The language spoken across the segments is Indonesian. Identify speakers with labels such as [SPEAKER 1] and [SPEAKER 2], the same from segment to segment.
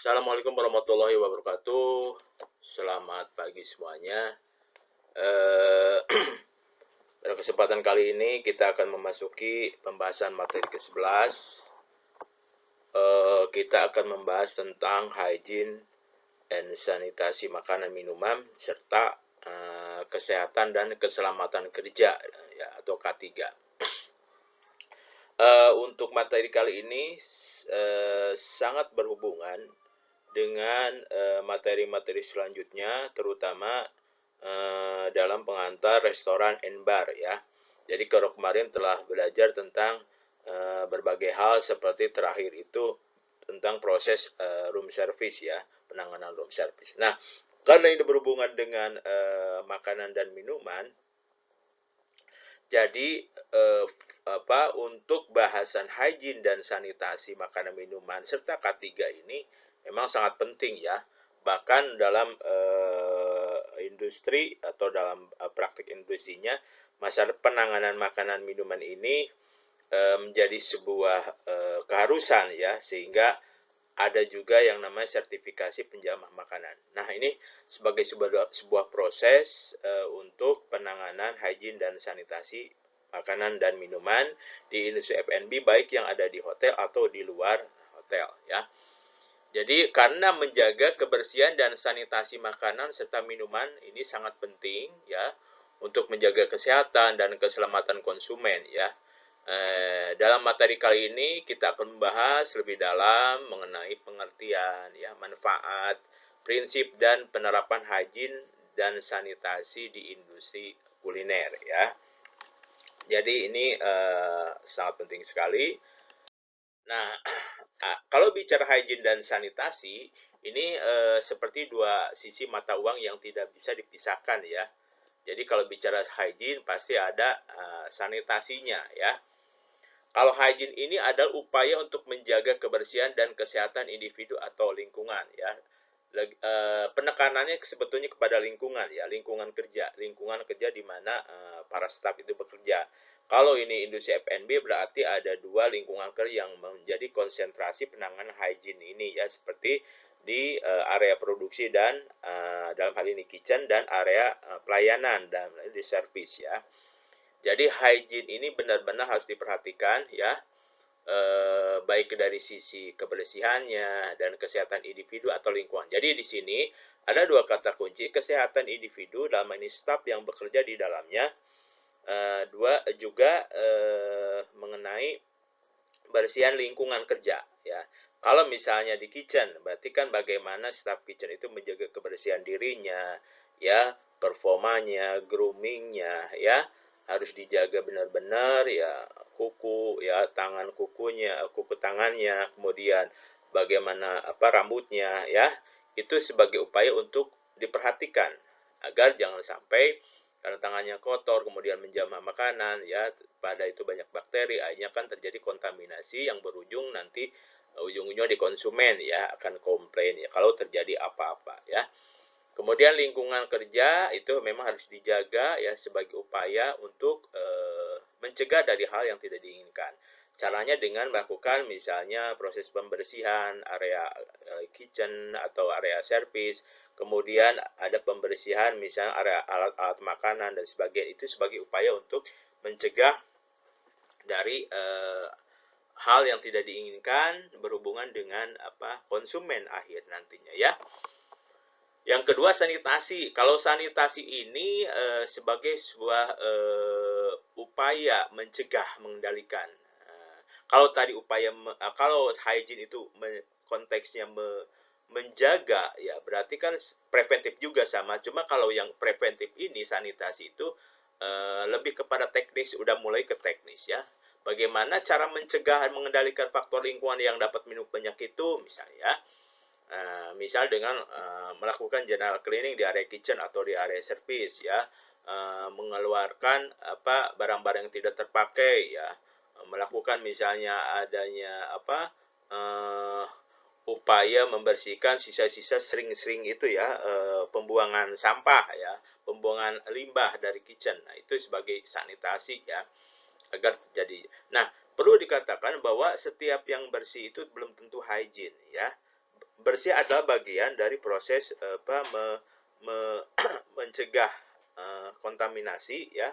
[SPEAKER 1] Assalamualaikum warahmatullahi wabarakatuh. Selamat pagi semuanya. Eh, Pada kesempatan kali ini kita akan memasuki pembahasan materi ke-11. Kita akan membahas tentang hygiene dan sanitasi makanan minuman serta kesehatan dan keselamatan kerja ya atau K3. Untuk materi kali ini sangat berhubungan dengan materi-materi selanjutnya, terutama dalam pengantar restoran and bar ya. Jadi kalau kemarin telah belajar tentang berbagai hal seperti terakhir itu tentang proses room service ya, penanganan room service. Nah, karena ini berhubungan dengan makanan dan minuman, jadi untuk bahasan hygiene dan sanitasi makanan minuman serta K3 ini memang sangat penting ya. Bahkan dalam industri atau dalam praktik industrinya, masalah penanganan makanan minuman ini menjadi sebuah keharusan ya, sehingga ada juga yang namanya sertifikasi penjamah makanan. Nah, ini sebagai sebuah proses untuk penanganan hygiene dan sanitasi makanan dan minuman di industri F&B baik yang ada di hotel atau di luar hotel ya. Jadi karena menjaga kebersihan dan sanitasi makanan serta minuman ini sangat penting ya untuk menjaga kesehatan dan keselamatan konsumen ya. Dalam materi kali ini kita akan membahas lebih dalam mengenai pengertian ya, manfaat, prinsip dan penerapan hygiene dan sanitasi di industri kuliner ya. Jadi ini sangat penting sekali. Nah, kalau bicara hygiene dan sanitasi, ini seperti dua sisi mata uang yang tidak bisa dipisahkan ya. Jadi kalau bicara hygiene pasti ada sanitasinya ya. Kalau hygiene ini adalah upaya untuk menjaga kebersihan dan kesehatan individu atau lingkungan ya. Penekanannya sebetulnya kepada lingkungan ya, lingkungan kerja di mana para staf itu bekerja. Kalau ini industri F&B berarti ada dua lingkungan kerja yang menjadi konsentrasi penanganan hygiene ini ya, seperti di area produksi dan dalam hal ini kitchen dan area pelayanan dan di service ya. Jadi hygiene ini benar-benar harus diperhatikan ya, baik dari sisi kebersihannya dan kesehatan individu atau lingkungan. Jadi di sini ada dua kata kunci, kesehatan individu dalam ini staf yang bekerja di dalamnya, dua juga mengenai kebersihan lingkungan kerja ya. Kalau misalnya di kitchen, berarti kan bagaimana staf kitchen itu menjaga kebersihan dirinya ya, performanya, groomingnya ya, harus dijaga benar-benar ya, kuku ya, tangan kukunya, kuku tangannya, kemudian bagaimana rambutnya ya, itu sebagai upaya untuk diperhatikan agar jangan sampai karena tangannya kotor kemudian menjamah makanan ya, pada itu banyak bakteri, akhirnya kan terjadi kontaminasi yang berujung nanti ujung-ujungnya di konsumen ya akan komplain ya kalau terjadi apa-apa ya. Kemudian lingkungan kerja itu memang harus dijaga ya sebagai upaya untuk mencegah dari hal yang tidak diinginkan. Caranya dengan melakukan misalnya proses pembersihan area kitchen atau area service, kemudian ada pembersihan misalnya area alat-alat makanan dan sebagainya, itu sebagai upaya untuk mencegah dari hal yang tidak diinginkan berhubungan dengan konsumen akhir nantinya ya. Yang kedua sanitasi. Kalau sanitasi ini sebagai sebuah upaya mencegah, mengendalikan. Kalau tadi upaya kalau hygiene itu konteksnya menjaga ya, berarti kan preventif juga sama. Cuma kalau yang preventif ini sanitasi itu lebih kepada teknis, udah mulai ke teknis ya. Bagaimana cara mencegah dan mengendalikan faktor lingkungan yang dapat menimbulkan penyakit itu misalnya. Misal dengan melakukan general cleaning di area kitchen atau di area service ya, mengeluarkan barang-barang yang tidak terpakai ya, melakukan misalnya adanya upaya membersihkan sisa-sisa sering-sering itu ya, pembuangan sampah ya, pembuangan limbah dari kitchen. Nah, itu sebagai sanitasi ya agar terjadi. Nah, perlu dikatakan bahwa setiap yang bersih itu belum tentu hygiene ya. bersih adalah bagian dari proses mencegah kontaminasi, ya,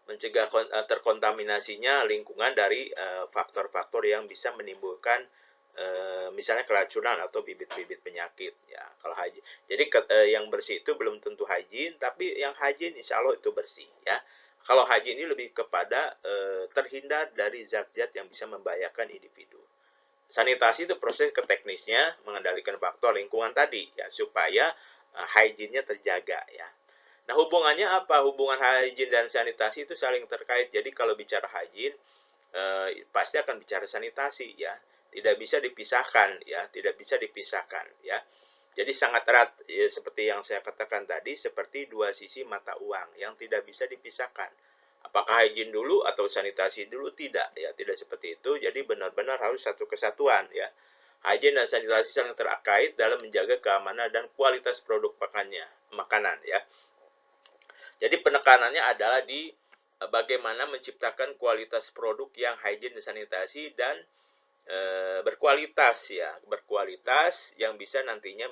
[SPEAKER 1] mencegah terkontaminasinya lingkungan dari faktor-faktor yang bisa menimbulkan misalnya keracunan atau bibit-bibit penyakit, ya. Kalau hygiene, jadi yang bersih itu belum tentu hygiene, tapi yang hygiene insya Allah itu bersih, ya. Kalau hygiene ini lebih kepada terhindar dari zat-zat yang bisa membahayakan individu. Sanitasi itu proses ke teknisnya mengendalikan faktor lingkungan tadi, ya, supaya hygiene-nya terjaga, ya. Nah, hubungannya apa? Hubungan hygiene dan sanitasi itu saling terkait. Jadi kalau bicara hygiene, pasti akan bicara sanitasi, ya. Tidak bisa dipisahkan, ya. Tidak bisa dipisahkan, ya. Jadi sangat erat, ya, seperti yang saya katakan tadi, seperti dua sisi mata uang yang tidak bisa dipisahkan. Apakah hygiene dulu atau sanitasi dulu? Tidak, ya. Tidak seperti itu. Jadi benar-benar harus satu kesatuan, ya. Hygiene dan sanitasi saling terkait dalam menjaga keamanan dan kualitas produk makanan, ya. Jadi penekanannya adalah di bagaimana menciptakan kualitas produk yang hygiene dan sanitasi dan berkualitas, ya, berkualitas yang bisa nantinya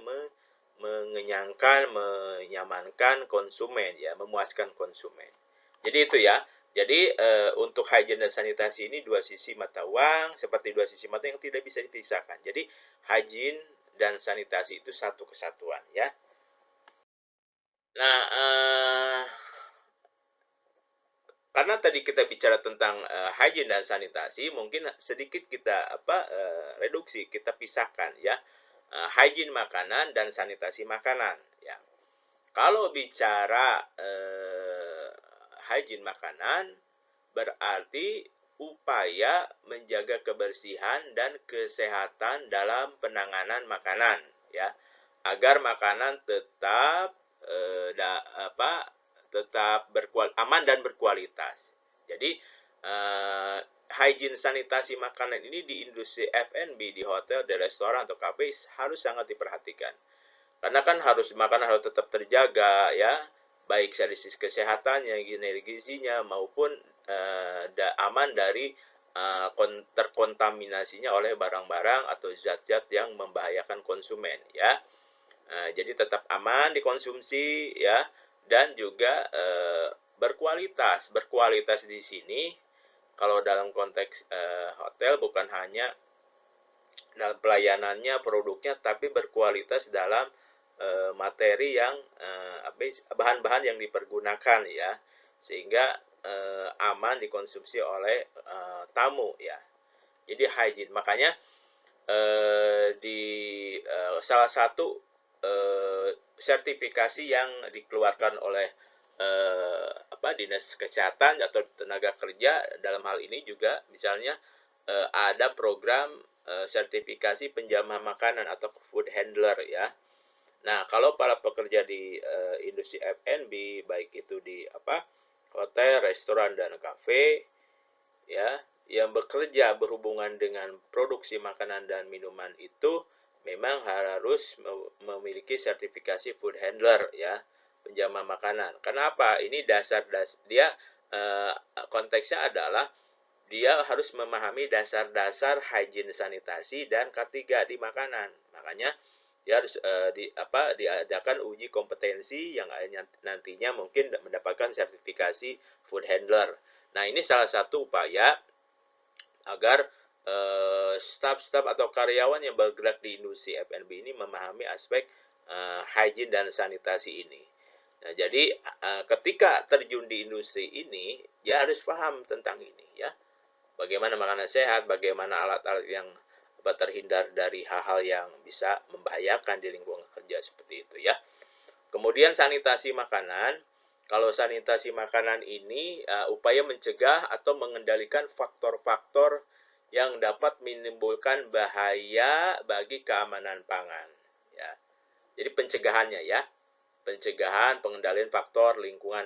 [SPEAKER 1] mengenyangkan, menyamankan konsumen, ya, memuaskan konsumen. Jadi itu, ya. Jadi untuk hygiene dan sanitasi ini dua sisi mata uang, seperti dua sisi mata yang tidak bisa dipisahkan. Jadi hygiene dan sanitasi itu satu kesatuan, ya. Nah, karena tadi kita bicara tentang hygiene dan sanitasi, mungkin sedikit kita reduksi, kita pisahkan, ya, hygiene makanan dan sanitasi makanan, ya. Kalau bicara hygiene makanan, berarti upaya menjaga kebersihan dan kesehatan dalam penanganan makanan, ya, agar makanan tetap tetap aman dan berkualitas. Jadi hygiene sanitasi makanan ini di industri F&B, di hotel, di restoran atau kafe harus sangat diperhatikan. Karena kan makanan harus tetap terjaga, ya, baik dari sisi kesehatannya, gizinya maupun aman dari terkontaminasinya oleh barang-barang atau zat-zat yang membahayakan konsumen, ya. Jadi tetap aman dikonsumsi, ya, dan juga berkualitas. Berkualitas di sini kalau dalam konteks hotel bukan hanya dalam pelayanannya, produknya, tapi berkualitas dalam materi yang bahan-bahan yang dipergunakan, ya, sehingga aman dikonsumsi oleh tamu, ya. Jadi hygiene. Makanya di salah satu sertifikasi yang dikeluarkan oleh Dinas Kesehatan atau tenaga kerja dalam hal ini juga misalnya ada program sertifikasi penjamah makanan atau food handler, ya. Nah, kalau para pekerja di industri F&B, baik itu di hotel, restoran dan kafe, ya, yang bekerja berhubungan dengan produksi makanan dan minuman itu memang harus memiliki sertifikasi food handler, ya, penjamah makanan. Kenapa? Ini dia konteksnya adalah dia harus memahami dasar-dasar hygiene sanitasi dan K3 di makanan. Makanya dia harus diadakan uji kompetensi yang nantinya mungkin mendapatkan sertifikasi food handler. Nah, ini salah satu upaya agar staf-staf atau karyawan yang bergerak di industri F&B ini memahami aspek hygiene dan sanitasi ini. Nah, jadi ketika terjun di industri ini, dia harus paham tentang ini, ya. Bagaimana makanan sehat, bagaimana alat-alat yang terhindar dari hal-hal yang bisa membahayakan di lingkungan kerja seperti itu, ya. Kemudian sanitasi makanan. Kalau sanitasi makanan ini upaya mencegah atau mengendalikan faktor-faktor yang dapat menimbulkan bahaya bagi keamanan pangan, ya. Jadi pencegahannya, ya. Pencegahan, pengendalian faktor lingkungan.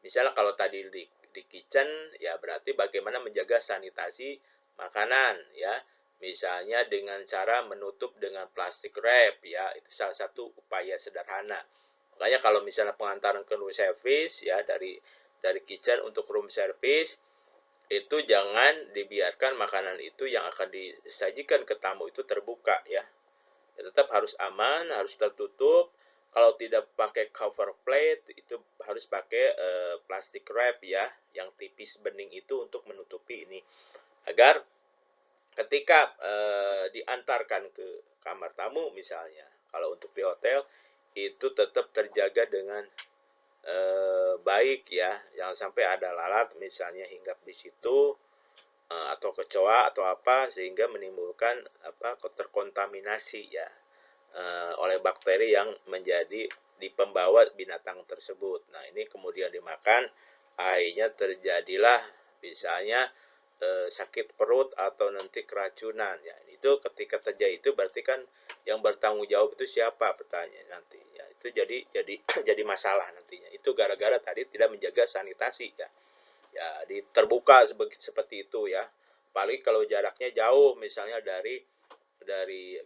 [SPEAKER 1] Misalnya kalau tadi di kitchen, ya, berarti bagaimana menjaga sanitasi makanan, ya. Misalnya dengan cara menutup dengan plastik wrap, ya, itu salah satu upaya sederhana. Makanya kalau misalnya pengantaran ke room service, ya, dari kitchen untuk room service, itu jangan dibiarkan makanan itu yang akan disajikan ke tamu itu terbuka, ya. tetap harus aman, harus tertutup. Kalau tidak pakai cover plate, itu harus pakai plastik wrap ya, yang tipis bening itu untuk menutupi ini. Agar ketika diantarkan ke kamar tamu misalnya, kalau untuk di hotel, itu tetap terjaga dengan baik ya, jangan sampai ada lalat misalnya hinggap di situ, atau kecoa atau apa, sehingga menimbulkan terkontaminasi ya oleh bakteri yang menjadi di pembawa binatang tersebut. Nah, ini kemudian dimakan, akhirnya terjadilah misalnya sakit perut atau nanti keracunan ya. Itu ketika terjadi itu berarti kan yang bertanggung jawab itu siapa, pertanyaan nanti ya. Itu jadi jadi masalah nantinya. Itu gara-gara tadi tidak menjaga sanitasi ya. Ya, terbuka seperti itu ya. Apalagi kalau jaraknya jauh misalnya dari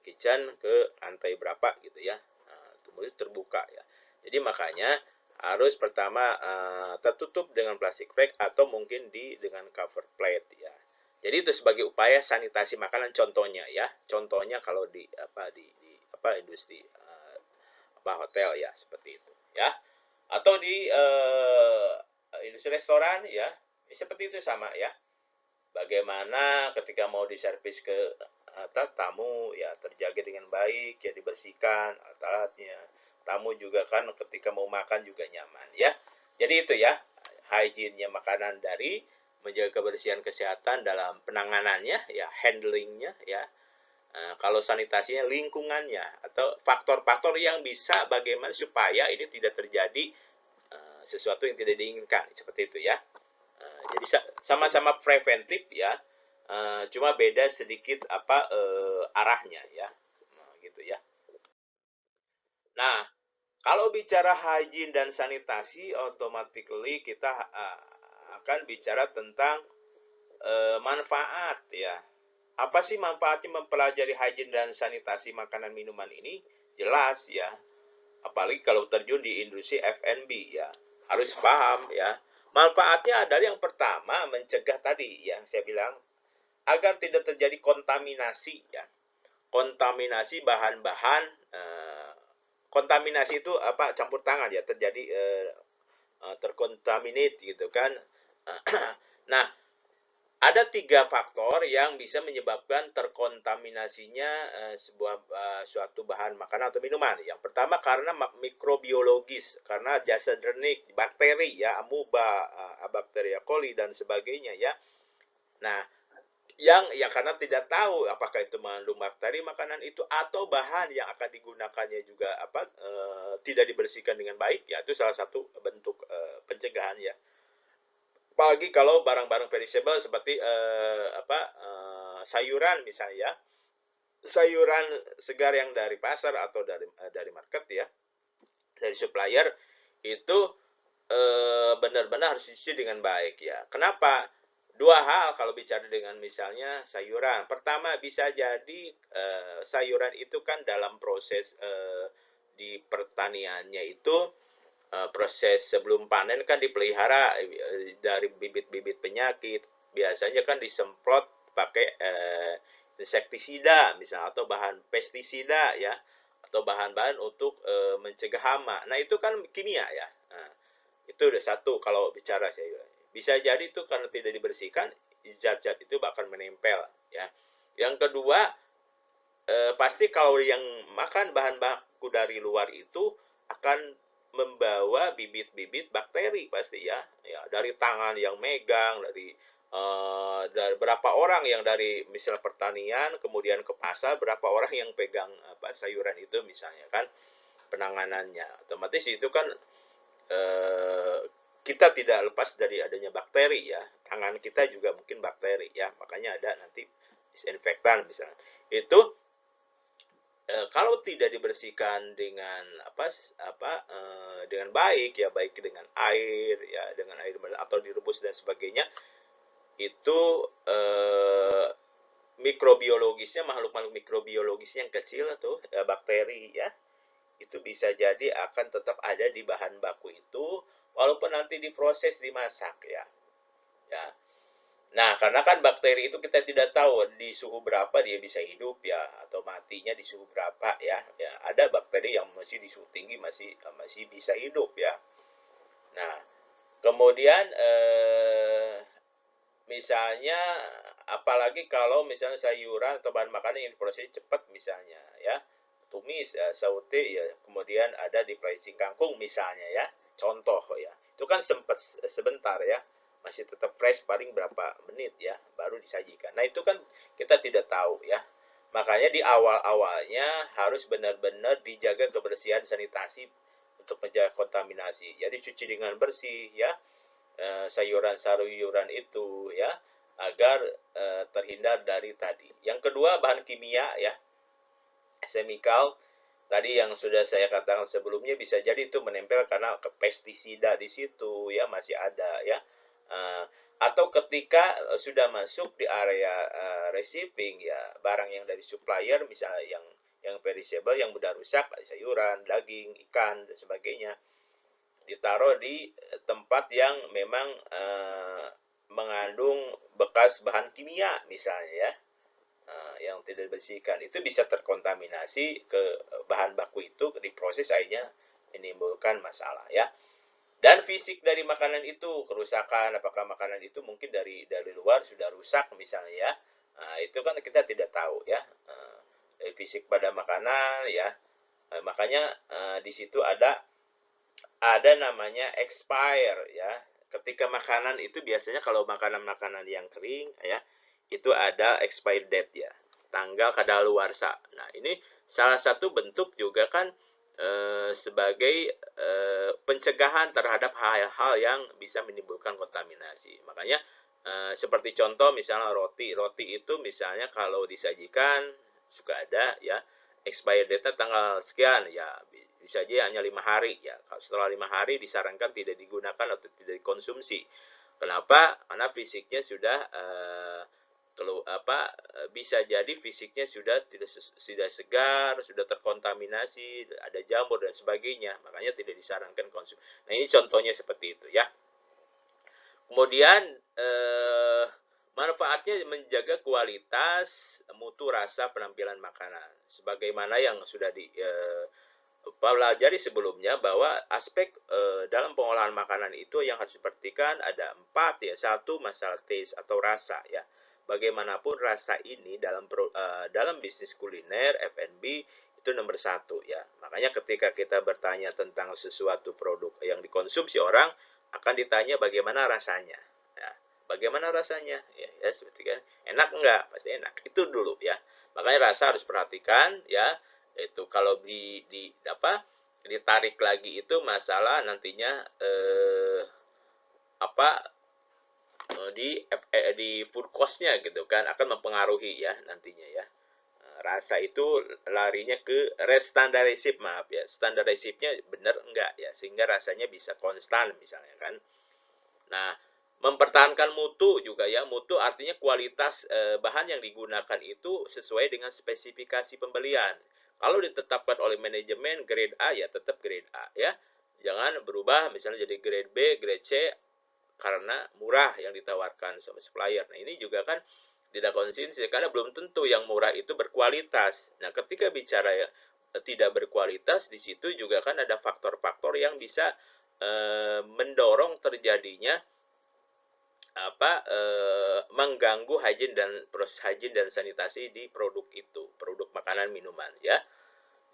[SPEAKER 1] kitchen ke lantai berapa gitu ya, kemudian terbuka ya. Jadi makanya harus pertama tertutup dengan plastik bag atau mungkin dengan cover plate ya. Jadi itu sebagai upaya sanitasi makanan contohnya ya. Contohnya kalau di industri hotel ya, seperti itu ya. Atau di industri restoran ya, seperti itu sama ya. Bagaimana ketika mau diservis ke tamu ya, terjaga dengan baik ya, dibersihkan alat-alatnya. Tamu juga kan ketika mau makan juga nyaman ya. Jadi itu ya, hygiene-nya makanan, dari menjaga kebersihan kesehatan dalam penanganannya ya, handlingnya ya. Kalau sanitasinya, lingkungannya, atau faktor-faktor yang bisa bagaimana supaya ini tidak terjadi sesuatu yang tidak diinginkan, seperti itu ya. Jadi sama-sama preventif ya, cuma beda sedikit arahnya ya, gitu ya. Nah, kalau bicara hygiene dan sanitasi, automatically kita akan bicara tentang manfaat ya. Apa sih manfaatnya mempelajari hygiene dan sanitasi makanan minuman ini? Jelas ya, apalagi kalau terjun di industri F&B ya, harus paham ya. Manfaatnya adalah yang pertama, mencegah tadi yang saya bilang, agar tidak terjadi kontaminasi ya. Kontaminasi bahan-bahan, kontaminasi itu campur tangan ya, terjadi terkontaminate gitu kan. Nah, ada 3 faktor yang bisa menyebabkan terkontaminasinya suatu bahan makanan atau minuman. Yang pertama karena mikrobiologis, karena jasa jernih, bakteri ya, amuba, Bacteria coli dan sebagainya ya. Nah, yang ya karena tidak tahu apakah itu mengandung bakteri makanan itu, atau bahan yang akan digunakannya juga tidak dibersihkan dengan baik ya, itu salah satu bentuk pencegahan ya. Apalagi kalau barang-barang perishable seperti sayuran misalnya, sayuran segar yang dari pasar atau dari market ya, dari supplier, itu benar-benar harus dicuci dengan baik ya. Kenapa? 2 hal kalau bicara dengan misalnya sayuran. Pertama, bisa jadi sayuran itu kan dalam proses di pertaniannya itu, proses sebelum panen kan dipelihara dari bibit-bibit penyakit. Biasanya kan disemprot pakai insektisida misalnya, atau bahan pestisida ya, atau bahan-bahan untuk mencegah hama. Nah, itu kan kimia ya. Nah, itu udah satu kalau bicara saya. Bisa jadi itu karena tidak dibersihkan, zat-zat itu bakal menempel ya. Yang kedua, pasti kalau yang makan bahan baku dari luar itu akan membawa bibit-bibit bakteri pasti ya. Ya, dari tangan yang megang, dari berapa orang yang dari misal pertanian kemudian ke pasar, berapa orang yang pegang sayuran itu misalnya kan, penanganannya otomatis itu kan kita tidak lepas dari adanya bakteri ya. Tangan kita juga mungkin bakteri ya, makanya ada nanti disinfektan misalnya. Itu kalau tidak dibersihkan dengan dengan baik ya, baik dengan air ya, dengan air atau direbus dan sebagainya, itu mikrobiologisnya, makhluk-makhluk mikrobiologisnya yang kecil tuh bakteri ya, itu bisa jadi akan tetap ada di bahan baku itu walaupun nanti diproses, dimasak ya. Ya. Nah, karena kan bakteri itu kita tidak tahu di suhu berapa dia bisa hidup ya, atau matinya di suhu berapa ya. Ya, ada bakteri yang masih di suhu tinggi masih bisa hidup ya. Nah, kemudian misalnya apalagi kalau misalnya sayuran atau bahan makanan yang diproses cepat misalnya ya, tumis, saute ya, kemudian ada di pricing kangkung misalnya ya, contoh ya, itu kan sempat sebentar ya, masih tetap fresh paling berapa menit ya baru disajikan. Nah itu kan kita tidak tahu ya, makanya di awal-awalnya harus benar-benar dijaga kebersihan sanitasi untuk menjaga kontaminasi. Jadi cuci dengan bersih ya, sayuran-sayuran itu ya, agar terhindar dari tadi. Yang kedua, bahan kimia ya, chemical tadi yang sudah saya katakan sebelumnya, bisa jadi itu menempel karena pestisida di situ ya masih ada ya. Atau ketika sudah masuk di area receiving ya, barang yang dari supplier misalnya yang perishable, yang mudah rusak, sayuran, daging, ikan dan sebagainya, ditaruh di tempat yang memang mengandung bekas bahan kimia misalnya ya, yang tidak dibersihkan, itu bisa terkontaminasi ke bahan baku itu, diproses akhirnya menimbulkan masalah ya. Dan fisik dari makanan itu, kerusakan, apakah makanan itu mungkin dari luar sudah rusak misalnya ya, itu kan kita tidak tahu ya, dari fisik pada makanan ya. Makanya di situ ada namanya expire ya. Ketika makanan itu biasanya kalau makanan-makanan yang kering ya, itu ada expired date ya, tanggal kadaluarsa. Nah, ini salah satu bentuk juga kan sebagai pencegahan terhadap hal-hal yang bisa menimbulkan kontaminasi. Makanya seperti contoh misalnya roti itu misalnya kalau disajikan suka ada ya expired date tanggal sekian ya, bisa aja hanya 5 hari ya. Setelah 5 hari disarankan tidak digunakan atau tidak dikonsumsi. Kenapa? Karena fisiknya sudah bisa jadi fisiknya sudah tidak segar, sudah terkontaminasi, ada jamur dan sebagainya, makanya tidak disarankan konsumsi. Nah ini contohnya seperti itu ya. Kemudian manfaatnya menjaga kualitas, mutu, rasa, penampilan makanan. Sebagaimana yang sudah pelajari sebelumnya, bahwa aspek dalam pengolahan makanan itu yang harus diperhatikan ada 4 ya. Satu, masalah taste atau rasa ya. Bagaimanapun rasa ini dalam bisnis kuliner F&B itu nomor 1 ya. Makanya ketika kita bertanya tentang sesuatu produk yang dikonsumsi orang, akan ditanya bagaimana rasanya ya. Bagaimana rasanya ya, seperti kan, enak enggak, pasti enak, itu dulu ya. Makanya rasa harus perhatikan ya. Itu kalau ditarik lagi itu masalah nantinya di food cost-nya gitu kan, akan mempengaruhi ya nantinya ya. Rasa itu larinya ke restandarisip, maaf ya, standarisipnya benar enggak ya, sehingga rasanya bisa konstan misalnya kan. Nah, mempertahankan mutu juga ya. Mutu artinya kualitas bahan yang digunakan itu sesuai dengan spesifikasi pembelian. Kalau ditetapkan oleh manajemen grade A ya tetap grade A ya. Jangan berubah misalnya jadi grade B, grade C karena murah yang ditawarkan sama supplier. Nah, ini juga kan tidak konsisten karena belum tentu yang murah itu berkualitas. Nah, ketika bicara ya, tidak berkualitas, di situ juga kan ada faktor-faktor yang bisa mendorong terjadinya mengganggu proses hygiene dan sanitasi di produk itu, produk makanan minuman ya.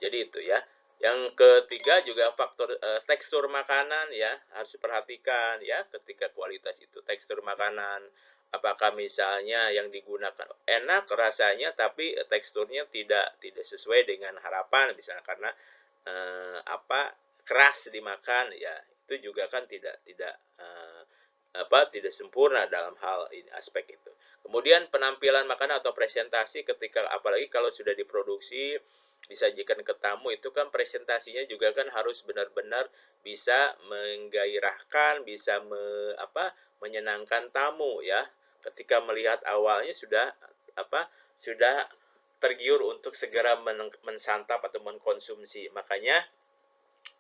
[SPEAKER 1] Jadi itu ya. Yang ketiga juga faktor tekstur makanan ya, harus diperhatikan ya ketika kualitas itu. Tekstur makanan, apakah misalnya yang digunakan enak rasanya tapi teksturnya tidak sesuai dengan harapan misalnya, karena keras dimakan ya, itu juga kan tidak sempurna dalam hal ini, aspek itu. Kemudian penampilan makanan atau presentasi ketika, apalagi kalau sudah diproduksi disajikan ke tamu, itu kan presentasinya juga kan harus benar-benar bisa menggairahkan, bisa menyenangkan tamu ya. Ketika melihat awalnya sudah tergiur untuk segera mensantap atau mengkonsumsi. Makanya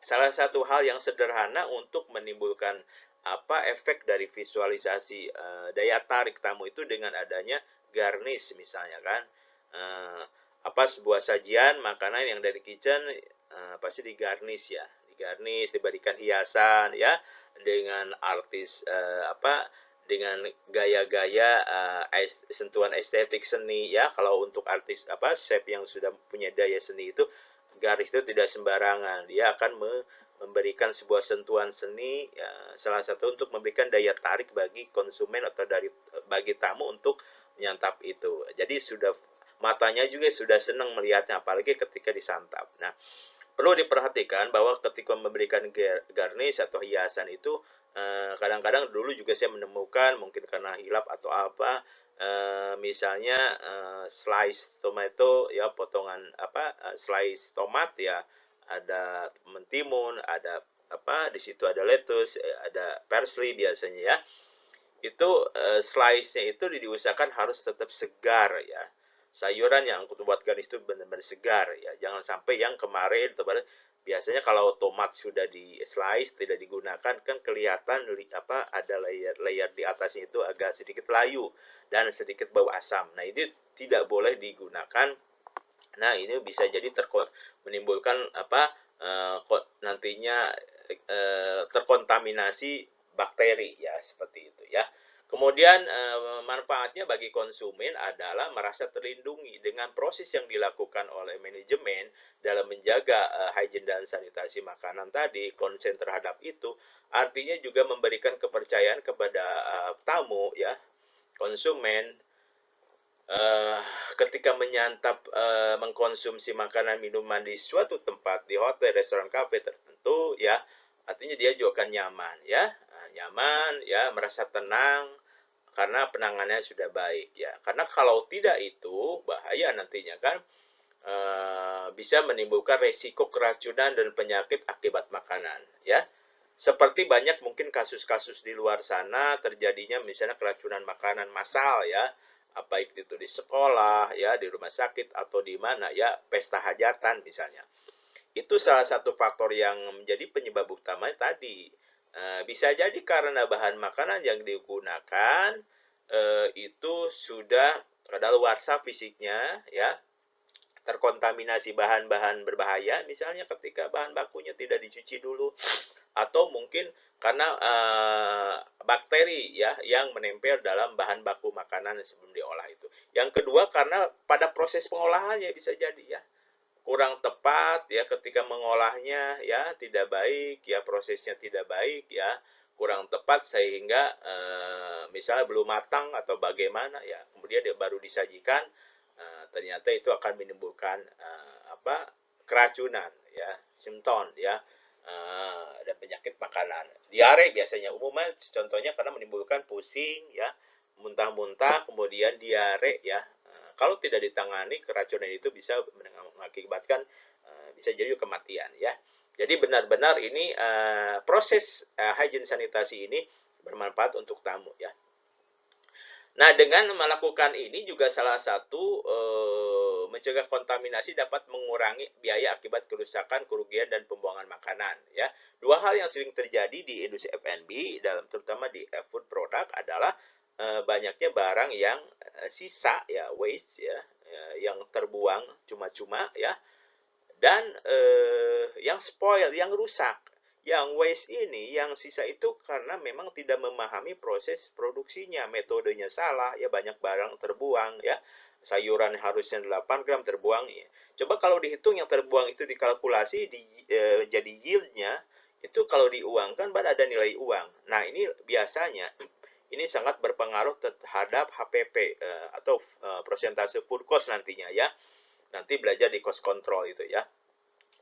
[SPEAKER 1] salah satu hal yang sederhana untuk menimbulkan apa efek dari visualisasi daya tarik tamu itu dengan adanya garnish misalnya kan. Apa sebuah sajian makanan yang dari kitchen pasti digarnish ya, digarnish, diberikan hiasan ya, dengan artis apa, dengan gaya-gaya sentuhan estetik seni ya. Kalau untuk artis apa chef yang sudah punya daya seni itu, garis itu tidak sembarangan, dia akan memberikan sebuah sentuhan seni ya, salah satu untuk memberikan daya tarik bagi konsumen atau bagi tamu untuk menyantap itu. Jadi sudah matanya juga sudah senang melihatnya, apalagi ketika disantap. Nah, perlu diperhatikan bahwa ketika memberikan garnish atau hiasan itu kadang-kadang dulu juga saya menemukan mungkin karena hilap atau apa, misalnya slice tomato ya, potongan apa slice tomat ya, ada mentimun, ada apa di situ ada lettuce, ada parsley biasanya ya. Itu slice-nya itu diusahakan harus tetap segar ya. Sayuran yang aku buat garis itu benar-benar segar ya. Jangan sampai yang kemarin biasanya kalau tomat sudah di slice tidak digunakan kan kelihatan apa ada layer di atasnya itu agak sedikit layu dan sedikit bau asam. Nah, ini tidak boleh digunakan. Nah, ini bisa jadi menimbulkan apa nantinya terkontaminasi bakteri ya, seperti itu ya. Kemudian manfaatnya bagi konsumen adalah merasa terlindungi dengan proses yang dilakukan oleh manajemen dalam menjaga hygiene dan sanitasi makanan tadi, konsen terhadap itu, artinya juga memberikan kepercayaan kepada tamu ya, konsumen, ketika menyantap mengkonsumsi makanan minuman di suatu tempat, di hotel, restoran, kafe tertentu ya, artinya dia juga akan nyaman ya, nyaman ya, merasa tenang karena penanganannya sudah baik ya. Karena kalau tidak itu bahaya nantinya kan, bisa menimbulkan resiko keracunan dan penyakit akibat makanan ya. Seperti banyak mungkin kasus-kasus di luar sana terjadinya misalnya keracunan makanan massal ya, baik itu di sekolah ya, di rumah sakit atau di mana ya, pesta hajatan misalnya. Itu salah satu faktor yang menjadi penyebab utama tadi. Bisa jadi karena bahan makanan yang digunakan itu sudah kadaluarsa fisiknya ya, terkontaminasi bahan-bahan berbahaya misalnya ketika bahan bakunya tidak dicuci dulu, atau mungkin karena bakteri ya yang menempel dalam bahan baku makanan sebelum diolah itu. Yang kedua karena pada proses pengolahannya bisa jadi ya kurang tepat ya, ketika mengolahnya ya tidak baik ya, prosesnya tidak baik ya, kurang tepat sehingga misalnya belum matang atau bagaimana ya, kemudian dia baru disajikan, ternyata itu akan menimbulkan apa keracunan ya, simptom ya, dan penyakit makanan. Diare biasanya umumnya contohnya karena menimbulkan pusing ya, muntah-muntah, kemudian diare ya. Kalau tidak ditangani, keracunan itu bisa mengakibatkan bisa jadi kematian ya. Jadi benar-benar ini proses hygiene sanitasi ini bermanfaat untuk tamu ya. Nah, dengan melakukan ini juga salah satu mencegah kontaminasi dapat mengurangi biaya akibat kerusakan, kerugian, dan pembuangan makanan. Ya, dua hal yang sering terjadi di industri F&B, terutama di food product adalah banyaknya barang yang sisa ya, waste ya, yang terbuang cuma-cuma ya, dan yang spoil, yang rusak. Yang waste ini, yang sisa itu karena memang tidak memahami proses produksinya, metodenya salah, ya banyak barang terbuang, ya. Sayuran harusnya 8 gram terbuang. Ya. Coba kalau dihitung yang terbuang itu dikalkulasi, jadi yieldnya, itu kalau diuangkan baru ada nilai uang. Nah ini biasanya, ini sangat berpengaruh terhadap HPP, atau persentase food cost nantinya ya. Nanti belajar di cost control itu ya.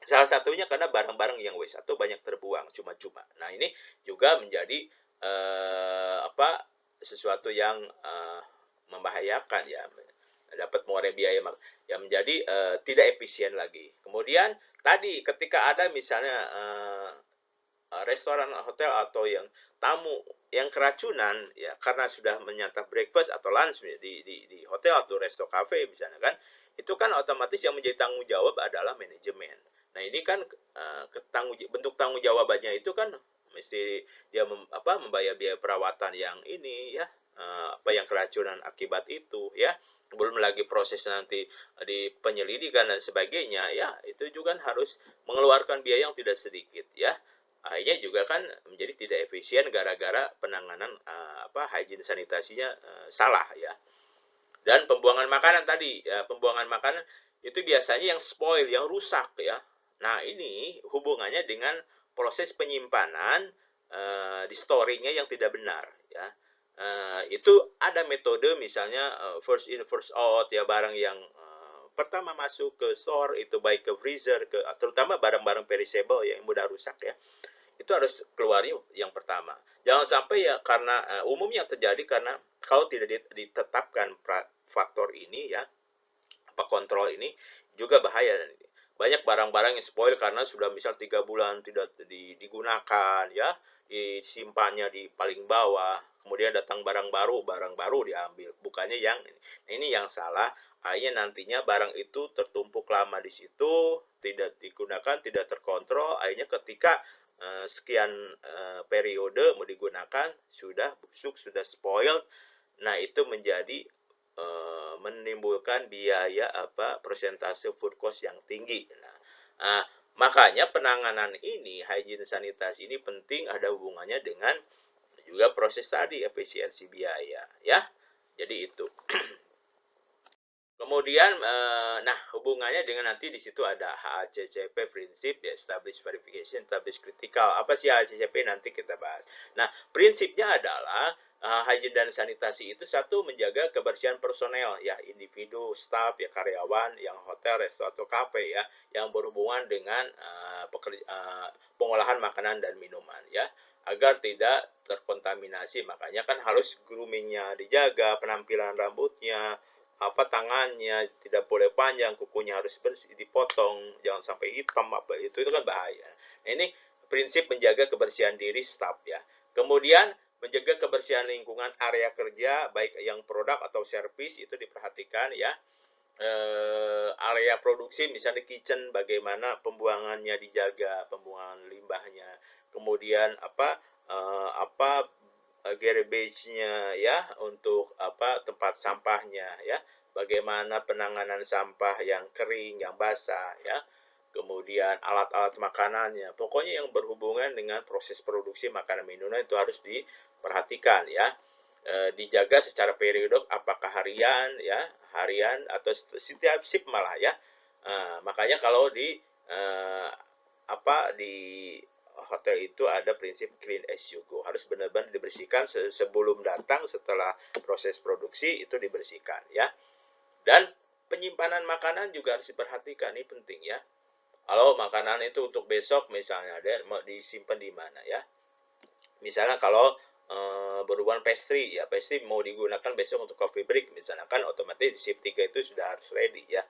[SPEAKER 1] Salah satunya karena barang-barang yang waste atau banyak terbuang cuma-cuma. Nah, ini juga menjadi apa sesuatu yang membahayakan ya, dapat mengurangi biaya yang menjadi tidak efisien lagi. Kemudian tadi ketika ada misalnya restoran, hotel atau yang tamu yang keracunan ya karena sudah menyantap breakfast atau lunch di hotel atau resto cafe misalnya kan, itu kan otomatis yang menjadi tanggung jawab adalah manajemen. Nah ini kan bentuk tanggung jawabannya itu kan mesti dia membayar biaya perawatan yang ini ya, yang keracunan akibat itu ya. Belum lagi proses nanti di penyelidikan dan sebagainya ya, itu juga harus mengeluarkan biaya yang tidak sedikit ya. Akhirnya juga kan menjadi tidak efisien gara-gara penanganan hygiene sanitasinya salah ya. Dan pembuangan makanan tadi ya, pembuangan makanan itu biasanya yang spoil, yang rusak ya. Nah, ini hubungannya dengan proses penyimpanan di storingnya yang tidak benar ya. Itu ada metode misalnya first in first out ya, barang yang pertama masuk ke store itu baik ke freezer, terutama barang-barang perishable yang mudah rusak ya, itu harus keluarnya yang pertama. Jangan sampai ya, karena umumnya terjadi karena kalau tidak ditetapkan faktor ini ya, kontrol ini juga bahaya. Banyak barang-barang yang spoil karena sudah misal 3 bulan tidak digunakan ya, disimpannya di paling bawah, kemudian datang barang baru diambil, bukannya yang ini yang salah. Akhirnya nantinya barang itu tertumpuk lama di situ, tidak digunakan, tidak terkontrol, akhirnya ketika sekian periode mau digunakan sudah busuk, sudah spoiled. Nah, itu menjadi menimbulkan biaya persentase food cost yang tinggi. Nah, makanya penanganan ini, hygiene sanitasi ini penting, ada hubungannya dengan juga proses tadi efisiensi biaya ya. Jadi itu. Kemudian, nah hubungannya dengan nanti di situ ada HACCP prinsip ya, establish verification, establish critical. Apa sih HACCP, nanti kita bahas. Nah, prinsipnya adalah hygiene dan sanitasi itu satu, menjaga kebersihan personel ya, individu, staff ya, karyawan yang hotel, restoran atau kafe ya, yang berhubungan dengan pengolahan makanan dan minuman ya, agar tidak terkontaminasi. Makanya kan harus groomingnya dijaga, penampilan rambutnya, tangannya tidak boleh panjang, kukunya harus bersih, dipotong, jangan sampai hitam itu kan bahaya. Nah, ini prinsip menjaga kebersihan diri staff ya. Kemudian menjaga kebersihan lingkungan area kerja, baik yang produk atau service, itu diperhatikan ya. Area produksi misalnya kitchen, bagaimana pembuangannya dijaga, pembuangan limbahnya. Kemudian garbage-nya ya, untuk tempat sampahnya ya, bagaimana penanganan sampah yang kering, yang basah ya, kemudian alat-alat makanannya, pokoknya yang berhubungan dengan proses produksi makanan minuman itu harus diperhatikan ya. Dijaga secara periodik, apakah harian ya, harian atau setiap shift malah ya. Makanya kalau di hotel itu ada prinsip clean as you go, harus benar-benar dibersihkan sebelum datang, setelah proses produksi itu dibersihkan ya. Dan penyimpanan makanan juga harus diperhatikan, ini penting ya. Kalau makanan itu untuk besok misalnya, dia mau disimpan di mana ya. Misalnya kalau berhubungan pastry ya, pastry mau digunakan besok untuk coffee break misalnya, kan otomatis di shift 3 itu sudah harus ready ya.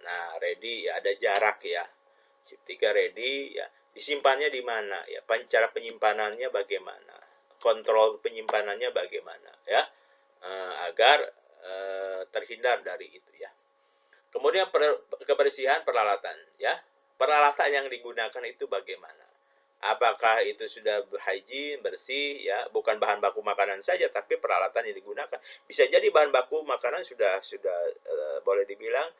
[SPEAKER 1] Nah, ready ya, ada jarak ya. Shift 3 ready ya, disimpannya di mana ya, cara penyimpanannya bagaimana, kontrol penyimpanannya bagaimana ya, agar terhindar dari itu ya. Kemudian kebersihan peralatan ya, peralatan yang digunakan itu bagaimana, apakah itu sudah hygiene, bersih ya, bukan bahan baku makanan saja tapi peralatan yang digunakan. Bisa jadi bahan baku makanan sudah boleh dibilang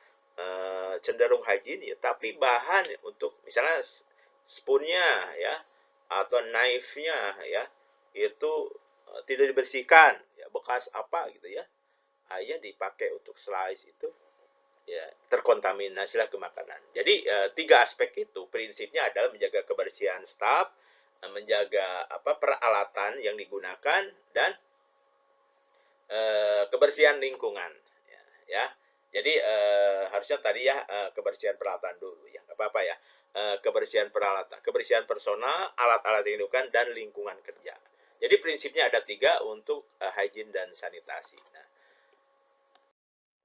[SPEAKER 1] cenderung hygiene ya, tapi bahan untuk misalnya spoonnya ya, atau knife-nya ya, itu tidak dibersihkan ya, bekas gitu ya, akhirnya dipakai untuk slice, itu ya terkontaminasilah ke makanan. Jadi 3 aspek itu prinsipnya adalah menjaga kebersihan staff, menjaga peralatan yang digunakan, dan kebersihan lingkungan ya. Jadi harusnya tadi ya, kebersihan peralatan dulu ya, nggak apa-apa ya. Kebersihan peralatan, kebersihan personal, alat-alat yang digunakan, dan lingkungan kerja. Jadi prinsipnya ada 3 untuk hygiene dan sanitasi.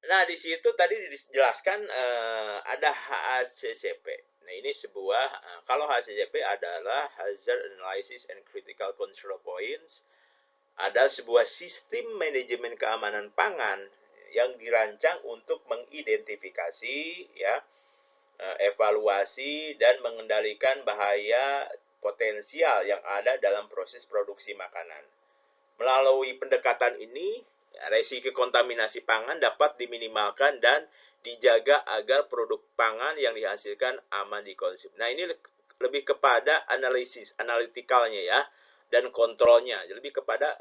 [SPEAKER 1] Nah, di situ tadi dijelaskan ada HACCP. Nah, ini sebuah, kalau HACCP adalah Hazard Analysis and Critical Control Points, ada sebuah sistem manajemen keamanan pangan yang dirancang untuk mengidentifikasi ya, evaluasi dan mengendalikan bahaya potensial yang ada dalam proses produksi makanan. Melalui pendekatan ini, resiko kontaminasi pangan dapat diminimalkan dan dijaga agar produk pangan yang dihasilkan aman dikonsumsi. Nah, ini lebih kepada analitikalnya ya, dan kontrolnya, lebih kepada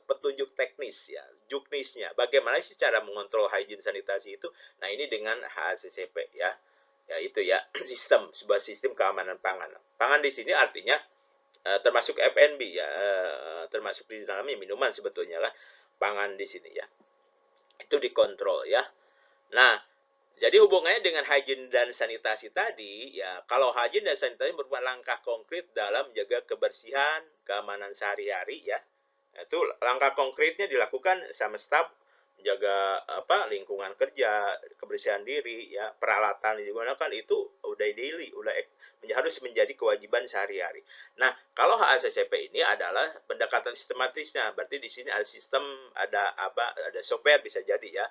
[SPEAKER 1] petunjuk teknis ya, juknisnya. Bagaimana sih cara mengontrol hygiene sanitasi itu? Nah, ini dengan HACCP ya. Ya itu ya, sebuah sistem keamanan pangan. Pangan di sini artinya termasuk F&B ya, termasuk di dalamnya minuman sebetulnya lah, pangan di sini ya. Itu dikontrol ya. Nah, jadi hubungannya dengan hygiene dan sanitasi tadi, ya kalau hygiene dan sanitasi merupakan langkah konkret dalam menjaga kebersihan, keamanan sehari-hari ya. Itu langkah konkretnya dilakukan sama staf, menjaga lingkungan kerja, kebersihan diri ya, peralatan yang digunakan itu udah daily, udah harus menjadi kewajiban sehari-hari. Nah, kalau HACCP ini adalah pendekatan sistematisnya, berarti di sini ada sistem, ada software bisa jadi ya.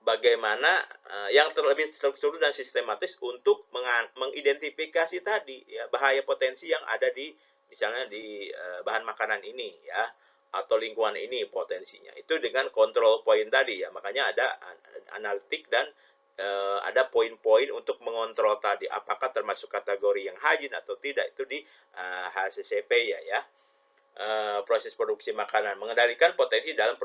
[SPEAKER 1] Bagaimana yang terlebih terstruktur dan sistematis untuk mengidentifikasi tadi ya bahaya potensi yang ada di misalnya di bahan makanan ini ya, atau lingkungan ini potensinya. Itu dengan kontrol poin tadi ya. Makanya ada analitik dan ada poin-poin untuk mengontrol tadi apakah termasuk kategori yang hygiene atau tidak. Itu di HACCP ya. Proses produksi makanan, mengendalikan potensi dalam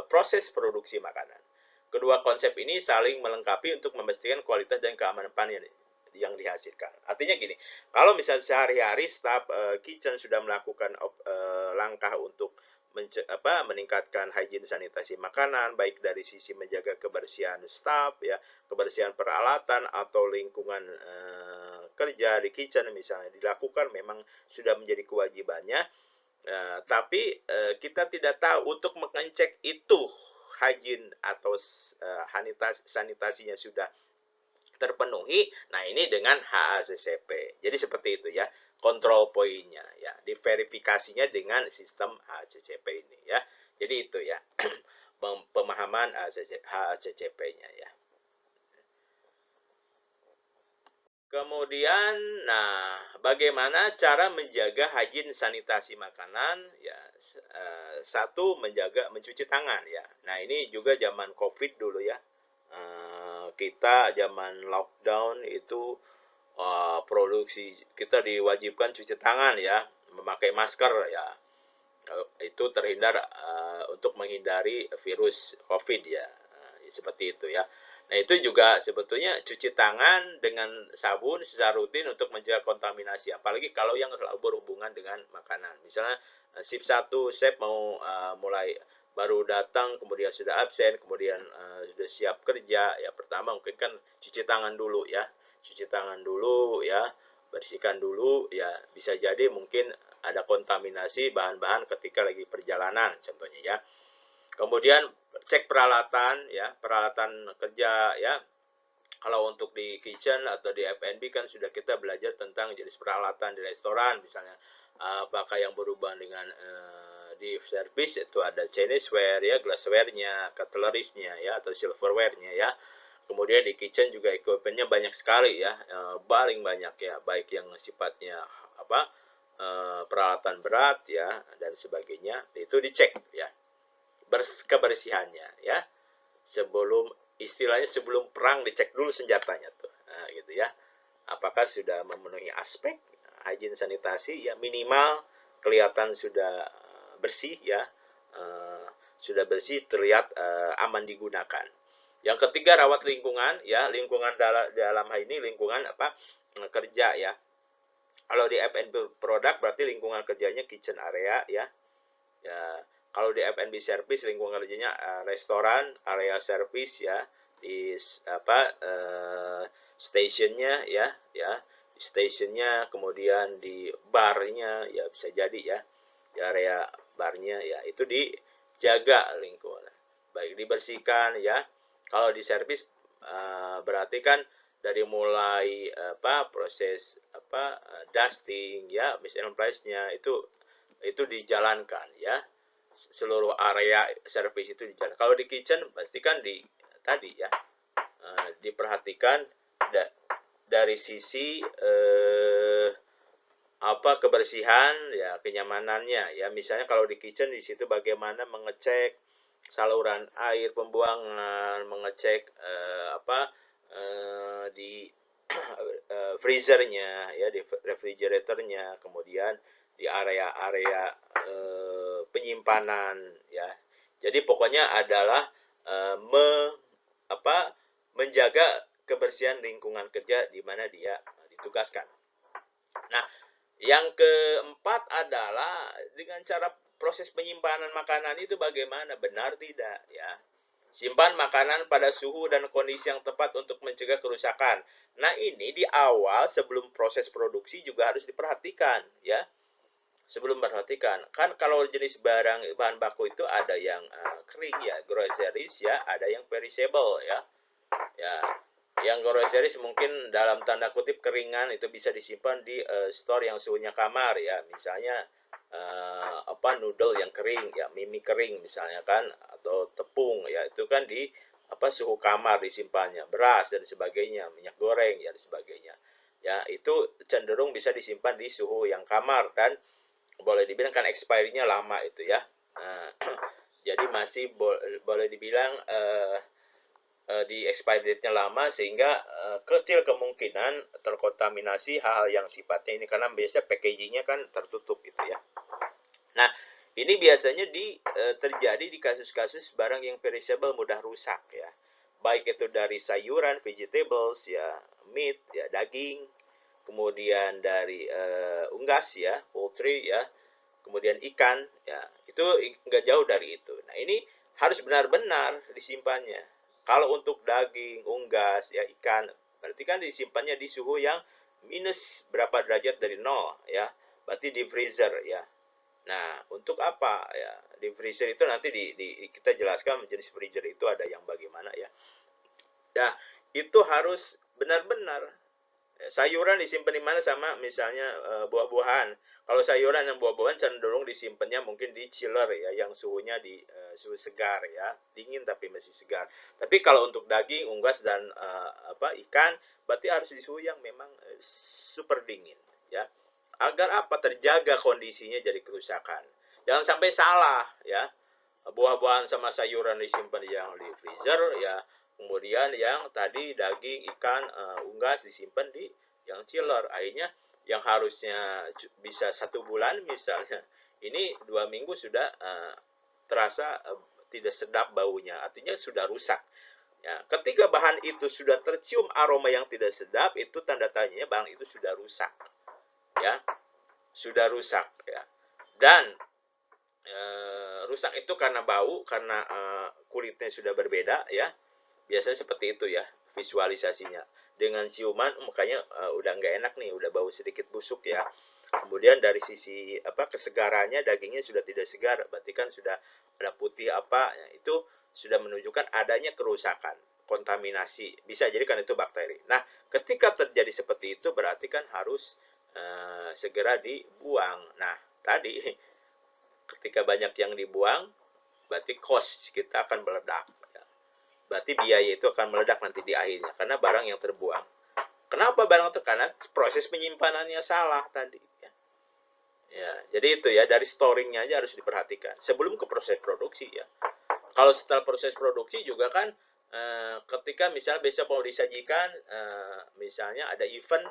[SPEAKER 1] proses produksi makanan. Kedua konsep ini saling melengkapi untuk memastikan kualitas dan keamanan panen yang dihasilkan. Artinya gini, kalau misalnya sehari-hari staf kitchen sudah melakukan langkah untuk meningkatkan hygiene sanitasi makanan, baik dari sisi menjaga kebersihan staf ya, kebersihan peralatan atau lingkungan kerja di kitchen misalnya dilakukan, memang sudah menjadi kewajibannya. Tapi kita tidak tahu untuk mengecek itu hygiene atau sanitasinya sudah terpenuhi. Nah, ini dengan HACCP. Jadi seperti itu ya, kontrol poinnya ya, diverifikasinya dengan sistem HACCP ini ya. Jadi itu ya, pemahaman HACCP-nya ya. Kemudian, nah, bagaimana cara menjaga hygiene sanitasi makanan? Ya, satu, mencuci tangan ya. Nah, ini juga zaman COVID dulu ya. Kita zaman lockdown itu produksi kita diwajibkan cuci tangan ya, memakai masker ya. Itu terhindar untuk menghindari virus COVID ya. Seperti itu ya. Nah, itu juga sebetulnya cuci tangan dengan sabun secara rutin untuk mencegah kontaminasi. Apalagi kalau yang selalu berhubungan dengan makanan. Misalnya shift 1, chef mau mulai baru datang, kemudian sudah absen, kemudian sudah siap kerja. Ya, pertama mungkin kan cuci tangan dulu ya. Cuci tangan dulu ya, bersihkan dulu ya. Bisa jadi mungkin ada kontaminasi bahan-bahan ketika lagi perjalanan contohnya ya. Kemudian cek peralatan ya, peralatan kerja ya. Kalau untuk di kitchen atau di F&B kan sudah kita belajar tentang jenis peralatan di restoran misalnya, apakah yang berhubungan dengan di service itu ada Chineseware ya, glassware-nya, cutleries-nya ya, atau silverware-nya ya. Kemudian di kitchen juga equipment-nya banyak sekali ya, paling banyak ya, baik yang sifatnya peralatan berat ya dan sebagainya, itu dicek ya kebersihannya ya, sebelum perang dicek dulu senjatanya tuh, nah, gitu ya, apakah sudah memenuhi aspek hygiene sanitasi ya, minimal kelihatan sudah bersih ya, sudah bersih, terlihat aman digunakan. Yang ketiga, rawat lingkungan ya, lingkungan dalam hal ini lingkungan kerja ya. Kalau di F&B produk berarti lingkungan kerjanya kitchen area ya. Kalau di F&B service lingkungan kerjanya restoran, area service ya, di stationnya ya, di stationnya, kemudian di barnya ya, bisa jadi ya, di area barnya ya, itu dijaga lingkungan, baik dibersihkan ya. Kalau di service berarti kan dari mulai proses dusting ya, misalnya price-nya itu dijalankan ya, seluruh area service itu dijalankan. Kalau di kitchen pasti kan tadi ya, diperhatikan dari sisi kebersihan ya, kenyamanannya ya. Misalnya kalau di kitchen di situ bagaimana mengecek saluran air pembuangan, mengecek di freezernya ya, di refrigeratornya, kemudian di area-area penyimpanan ya. Jadi pokoknya adalah me apa menjaga kebersihan lingkungan kerja di mana dia ditugaskan. Nah, yang keempat adalah dengan cara proses penyimpanan makanan itu bagaimana, benar tidak ya. Simpan makanan pada suhu dan kondisi yang tepat untuk mencegah kerusakan. Nah, ini di awal sebelum proses produksi juga harus diperhatikan ya. Sebelum perhatikan, kan kalau jenis barang bahan baku itu ada yang kering ya, groceries ya, ada yang perishable ya. Ya, yang groceries mungkin dalam tanda kutip keringan, itu bisa disimpan di store yang suhunya kamar ya. Misalnya noodle yang kering ya, mie kering misalnya kan, atau tepung ya, itu kan di suhu kamar disimpannya, beras dan sebagainya, minyak goreng ya dan sebagainya. Ya, itu cenderung bisa disimpan di suhu yang kamar dan boleh dibilang kan expiry-nya lama itu ya. Jadi masih boleh dibilang di expiry date-nya lama, sehingga kecil kemungkinan terkontaminasi hal-hal yang sifatnya ini, karena biasanya packaging-nya kan tertutup gitu ya. Nah, ini biasanya terjadi di kasus-kasus barang yang perishable, mudah rusak ya. Baik itu dari sayuran, vegetables ya, meat ya, daging, kemudian dari unggas ya, poultry ya, kemudian ikan ya, itu nggak jauh dari itu. Nah, ini harus benar-benar disimpannya. Kalau untuk daging, unggas ya, ikan, berarti kan disimpannya di suhu yang minus berapa derajat dari nol ya, berarti di freezer ya. Nah, untuk apa ya di freezer itu, nanti kita jelaskan jenis freezer itu ada yang bagaimana ya. Nah, itu harus benar-benar. Sayuran disimpan di mana, sama misalnya buah-buahan. Kalau sayuran dan buah-buahan cenderung disimpannya mungkin di chiller ya, yang suhunya di suhu segar ya, dingin tapi masih segar. Tapi kalau untuk daging, unggas dan ikan, berarti harus di suhu yang memang super dingin ya. Agar apa? Terjaga kondisinya jadi kerusakan. Jangan sampai salah ya. Buah-buahan sama sayuran disimpan yang di freezer ya, kemudian yang tadi daging, ikan, unggas disimpan di yang chiller. Akhirnya yang harusnya bisa 1 bulan misalnya, ini 2 minggu sudah terasa tidak sedap baunya, artinya sudah rusak ya. Ketika bahan itu sudah tercium aroma yang tidak sedap, itu tanda tanyanya bahan itu sudah rusak ya, sudah rusak ya. Dan rusak itu karena bau, karena kulitnya sudah berbeda ya. Biasanya seperti itu ya visualisasinya. Dengan ciuman makanya udah nggak enak nih, udah bau sedikit busuk ya. Kemudian dari sisi kesegarannya, dagingnya sudah tidak segar, berarti kan sudah ada putih ya, itu sudah menunjukkan adanya kerusakan, kontaminasi. Bisa jadi kan itu bakteri. Nah, ketika terjadi seperti itu berarti kan harus segera dibuang. Nah, tadi ketika banyak yang dibuang, berarti cost kita akan meledak. Ya. Berarti biaya itu akan meledak nanti di akhirnya, karena barang yang terbuang. Kenapa barang itu? Karena proses penyimpanannya salah tadi. Ya. Ya, jadi itu ya, dari storingnya aja harus diperhatikan sebelum ke proses produksi ya. Kalau setelah proses produksi juga kan, ketika misalnya besok mau disajikan, misalnya ada event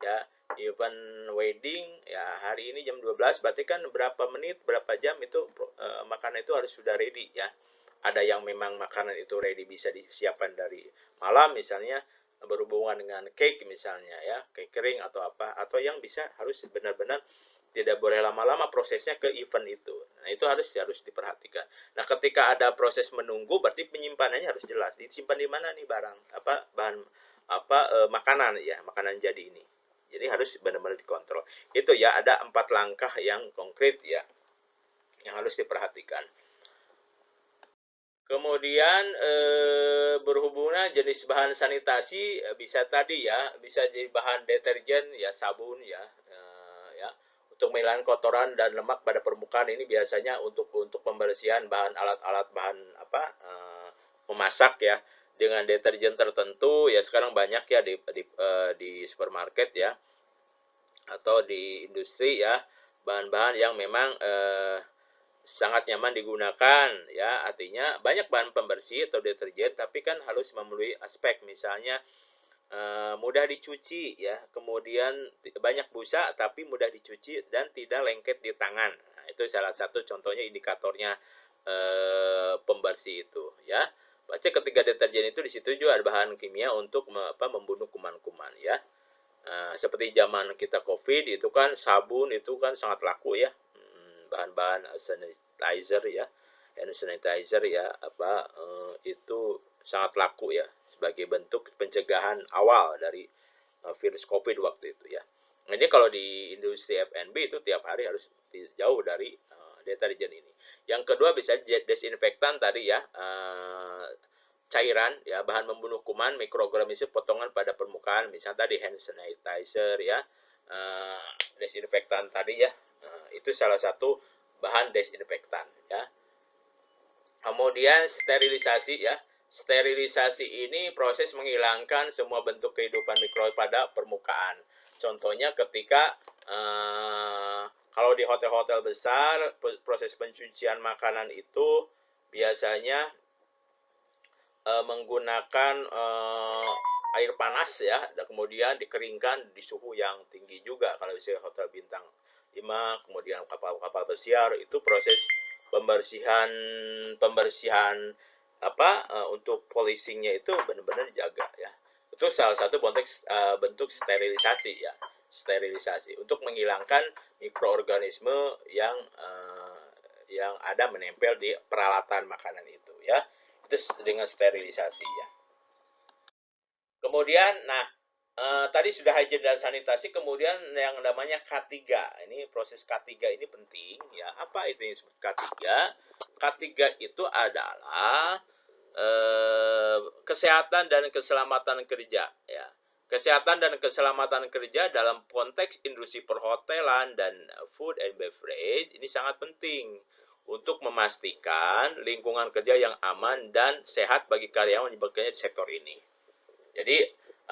[SPEAKER 1] ya, event wedding ya, hari ini jam 12, berarti kan berapa menit, berapa jam itu makanan itu harus sudah ready ya. Ada yang memang makanan itu ready bisa disiapkan dari malam misalnya, berhubungan dengan cake misalnya ya, cake kering atau apa, atau yang bisa harus benar-benar tidak boleh lama-lama prosesnya ke event itu. Nah, itu harus diperhatikan. Nah, ketika ada proses menunggu, berarti penyimpanannya harus jelas. Disimpan di mana nih barang, bahan makanan ya, makanan jadi ini. Jadi harus benar-benar dikontrol. Itu ya, ada 4 langkah yang konkret ya, yang harus diperhatikan. Kemudian berhubungan jenis bahan sanitasi, bisa tadi ya, bisa jadi bahan deterjen ya, sabun ya, ya, untuk menghilangkan kotoran dan lemak pada permukaan. Ini biasanya untuk pembersihan bahan, alat-alat bahan memasak ya, dengan deterjen tertentu ya. Sekarang banyak ya di supermarket ya. atau di industri ya, bahan-bahan yang memang sangat nyaman digunakan ya, artinya banyak bahan pembersih atau deterjen tapi kan harus memenuhi aspek, misalnya mudah dicuci ya, kemudian banyak busa tapi mudah dicuci dan tidak lengket di tangan. Nah, itu salah satu contohnya indikatornya pembersih itu ya. Pasti ketiga deterjen itu di situ juga ada bahan kimia untuk membunuh kuman-kuman ya. Seperti zaman kita COVID itu kan sabun itu kan sangat laku ya, bahan-bahan sanitizer ya, hand sanitizer ya, itu sangat laku ya sebagai bentuk pencegahan awal dari virus COVID waktu itu ya. Nah, ini kalau di industri F&B itu tiap hari harus jauh dari deterjen ini. Yang kedua bisa desinfektan tadi ya, cairan ya, bahan membunuh kuman mikroorganisme potongan pada permukaan, misalnya tadi hand sanitizer ya, desinfektan tadi ya, itu salah satu bahan desinfektan ya. Kemudian sterilisasi ya, sterilisasi ini proses menghilangkan semua bentuk kehidupan mikro pada permukaan. Contohnya ketika kalau di hotel-hotel besar proses pencucian makanan itu biasanya menggunakan air panas ya, dan kemudian dikeringkan di suhu yang tinggi juga. Kalau misalnya hotel bintang 5, kemudian kapal-kapal pesiar itu proses pembersihan untuk polishingnya itu benar-benar dijaga ya. Itu salah satu bentuk sterilisasi ya, sterilisasi untuk menghilangkan mikroorganisme yang ada menempel di peralatan makanan itu ya. Itu dengan sterilisasi ya. Kemudian, nah, tadi sudah hygiene dan sanitasi, kemudian yang namanya K3. Ini proses K3 ini penting ya. Apa itu yang disebut K3? K3 itu adalah kesehatan dan keselamatan kerja ya. Kesehatan dan keselamatan kerja dalam konteks industri perhotelan dan food and beverage ini sangat penting untuk memastikan lingkungan kerja yang aman dan sehat bagi karyawan yang bekerja di sektor ini. Jadi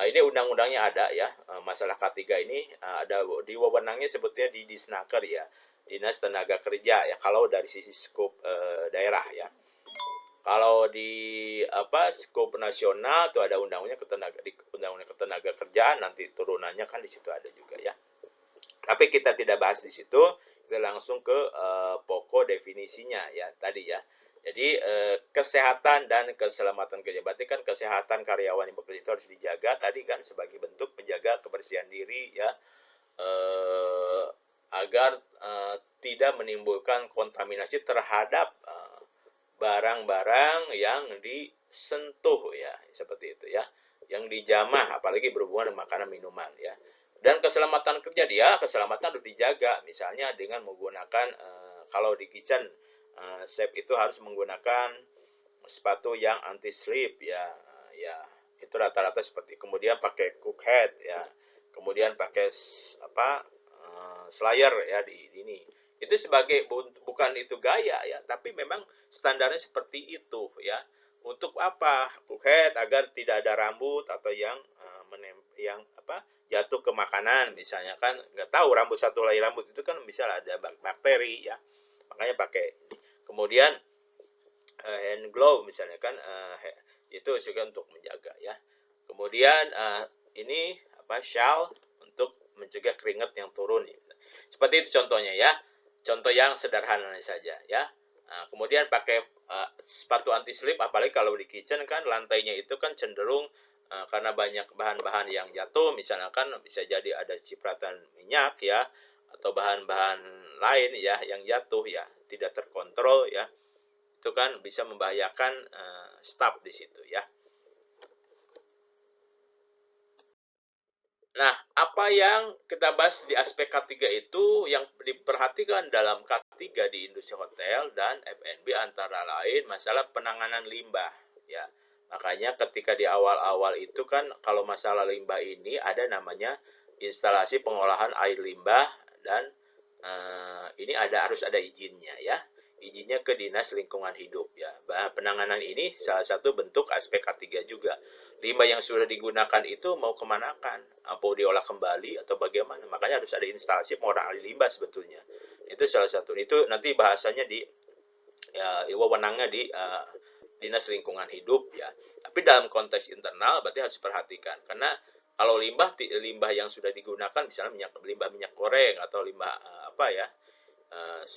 [SPEAKER 1] ini undang-undangnya ada ya, masalah K3 ini ada di wewenangnya sebetulnya di Disnaker ya, Dinas Tenaga Kerja ya, kalau dari sisi skop daerah ya. Kalau di skop nasional itu ada undang-undangnya di undang-undang ketenaga kerjaan, nanti turunannya kan di situ ada juga ya. Tapi kita tidak bahas di situ, kita langsung ke pokok definisinya ya tadi ya. Jadi kesehatan dan keselamatan kerja, berarti kan kesehatan karyawan yang bekerja itu harus dijaga tadi kan sebagai bentuk menjaga kebersihan diri ya, agar tidak menimbulkan kontaminasi terhadap barang-barang yang disentuh ya, seperti itu ya, yang dijamah, apalagi berhubungan dengan makanan minuman ya. Dan keselamatan kerja dia, keselamatan harus dijaga, misalnya dengan menggunakan kalau di kitchen chef itu harus menggunakan sepatu yang anti slip ya, ya itu rata-rata seperti, kemudian pakai cook head ya, kemudian pakai slayer ya di ini. Itu sebagai bukan itu gaya ya, tapi memang standarnya seperti itu ya. Untuk apa? Cook head agar tidak ada rambut atau yang jatuh ke makanan, misalnya kan nggak tahu rambut satu helai rambut itu kan bisa ada bakteri ya, makanya pakai. Kemudian hand glove misalnya kan, itu juga untuk menjaga ya. Kemudian ini shawl untuk mencegah keringat yang turun. Seperti itu contohnya ya. Contoh yang sederhana saja ya. Nah, kemudian pakai sepatu anti slip, apalagi kalau di kitchen kan lantainya itu kan cenderung karena banyak bahan-bahan yang jatuh, misalnya kan bisa jadi ada cipratan minyak ya, atau bahan-bahan lain ya yang jatuh ya, tidak terkontrol ya. Itu kan bisa membahayakan staf di situ ya. Nah, apa yang kita bahas di aspek K3 itu yang diperhatikan dalam K3 di industri hotel dan F&B antara lain masalah penanganan limbah ya. Makanya ketika di awal-awal itu kan kalau masalah limbah ini ada namanya instalasi pengolahan air limbah, dan ini harus ada izinnya ya. Izinnya ke Dinas Lingkungan Hidup ya. Penanganan ini salah satu bentuk aspek K3 juga. limbah yang sudah digunakan itu mau kemanakan, apa diolah kembali atau bagaimana. Makanya harus ada instalasi pengolahan limbah sebetulnya. Itu salah satu. Itu nanti bahasanya di wewenangnya di Dinas Lingkungan Hidup ya. Tapi dalam konteks internal berarti harus diperhatikan, karena kalau limbah yang sudah digunakan, misalnya limbah minyak goreng atau limbah apa ya,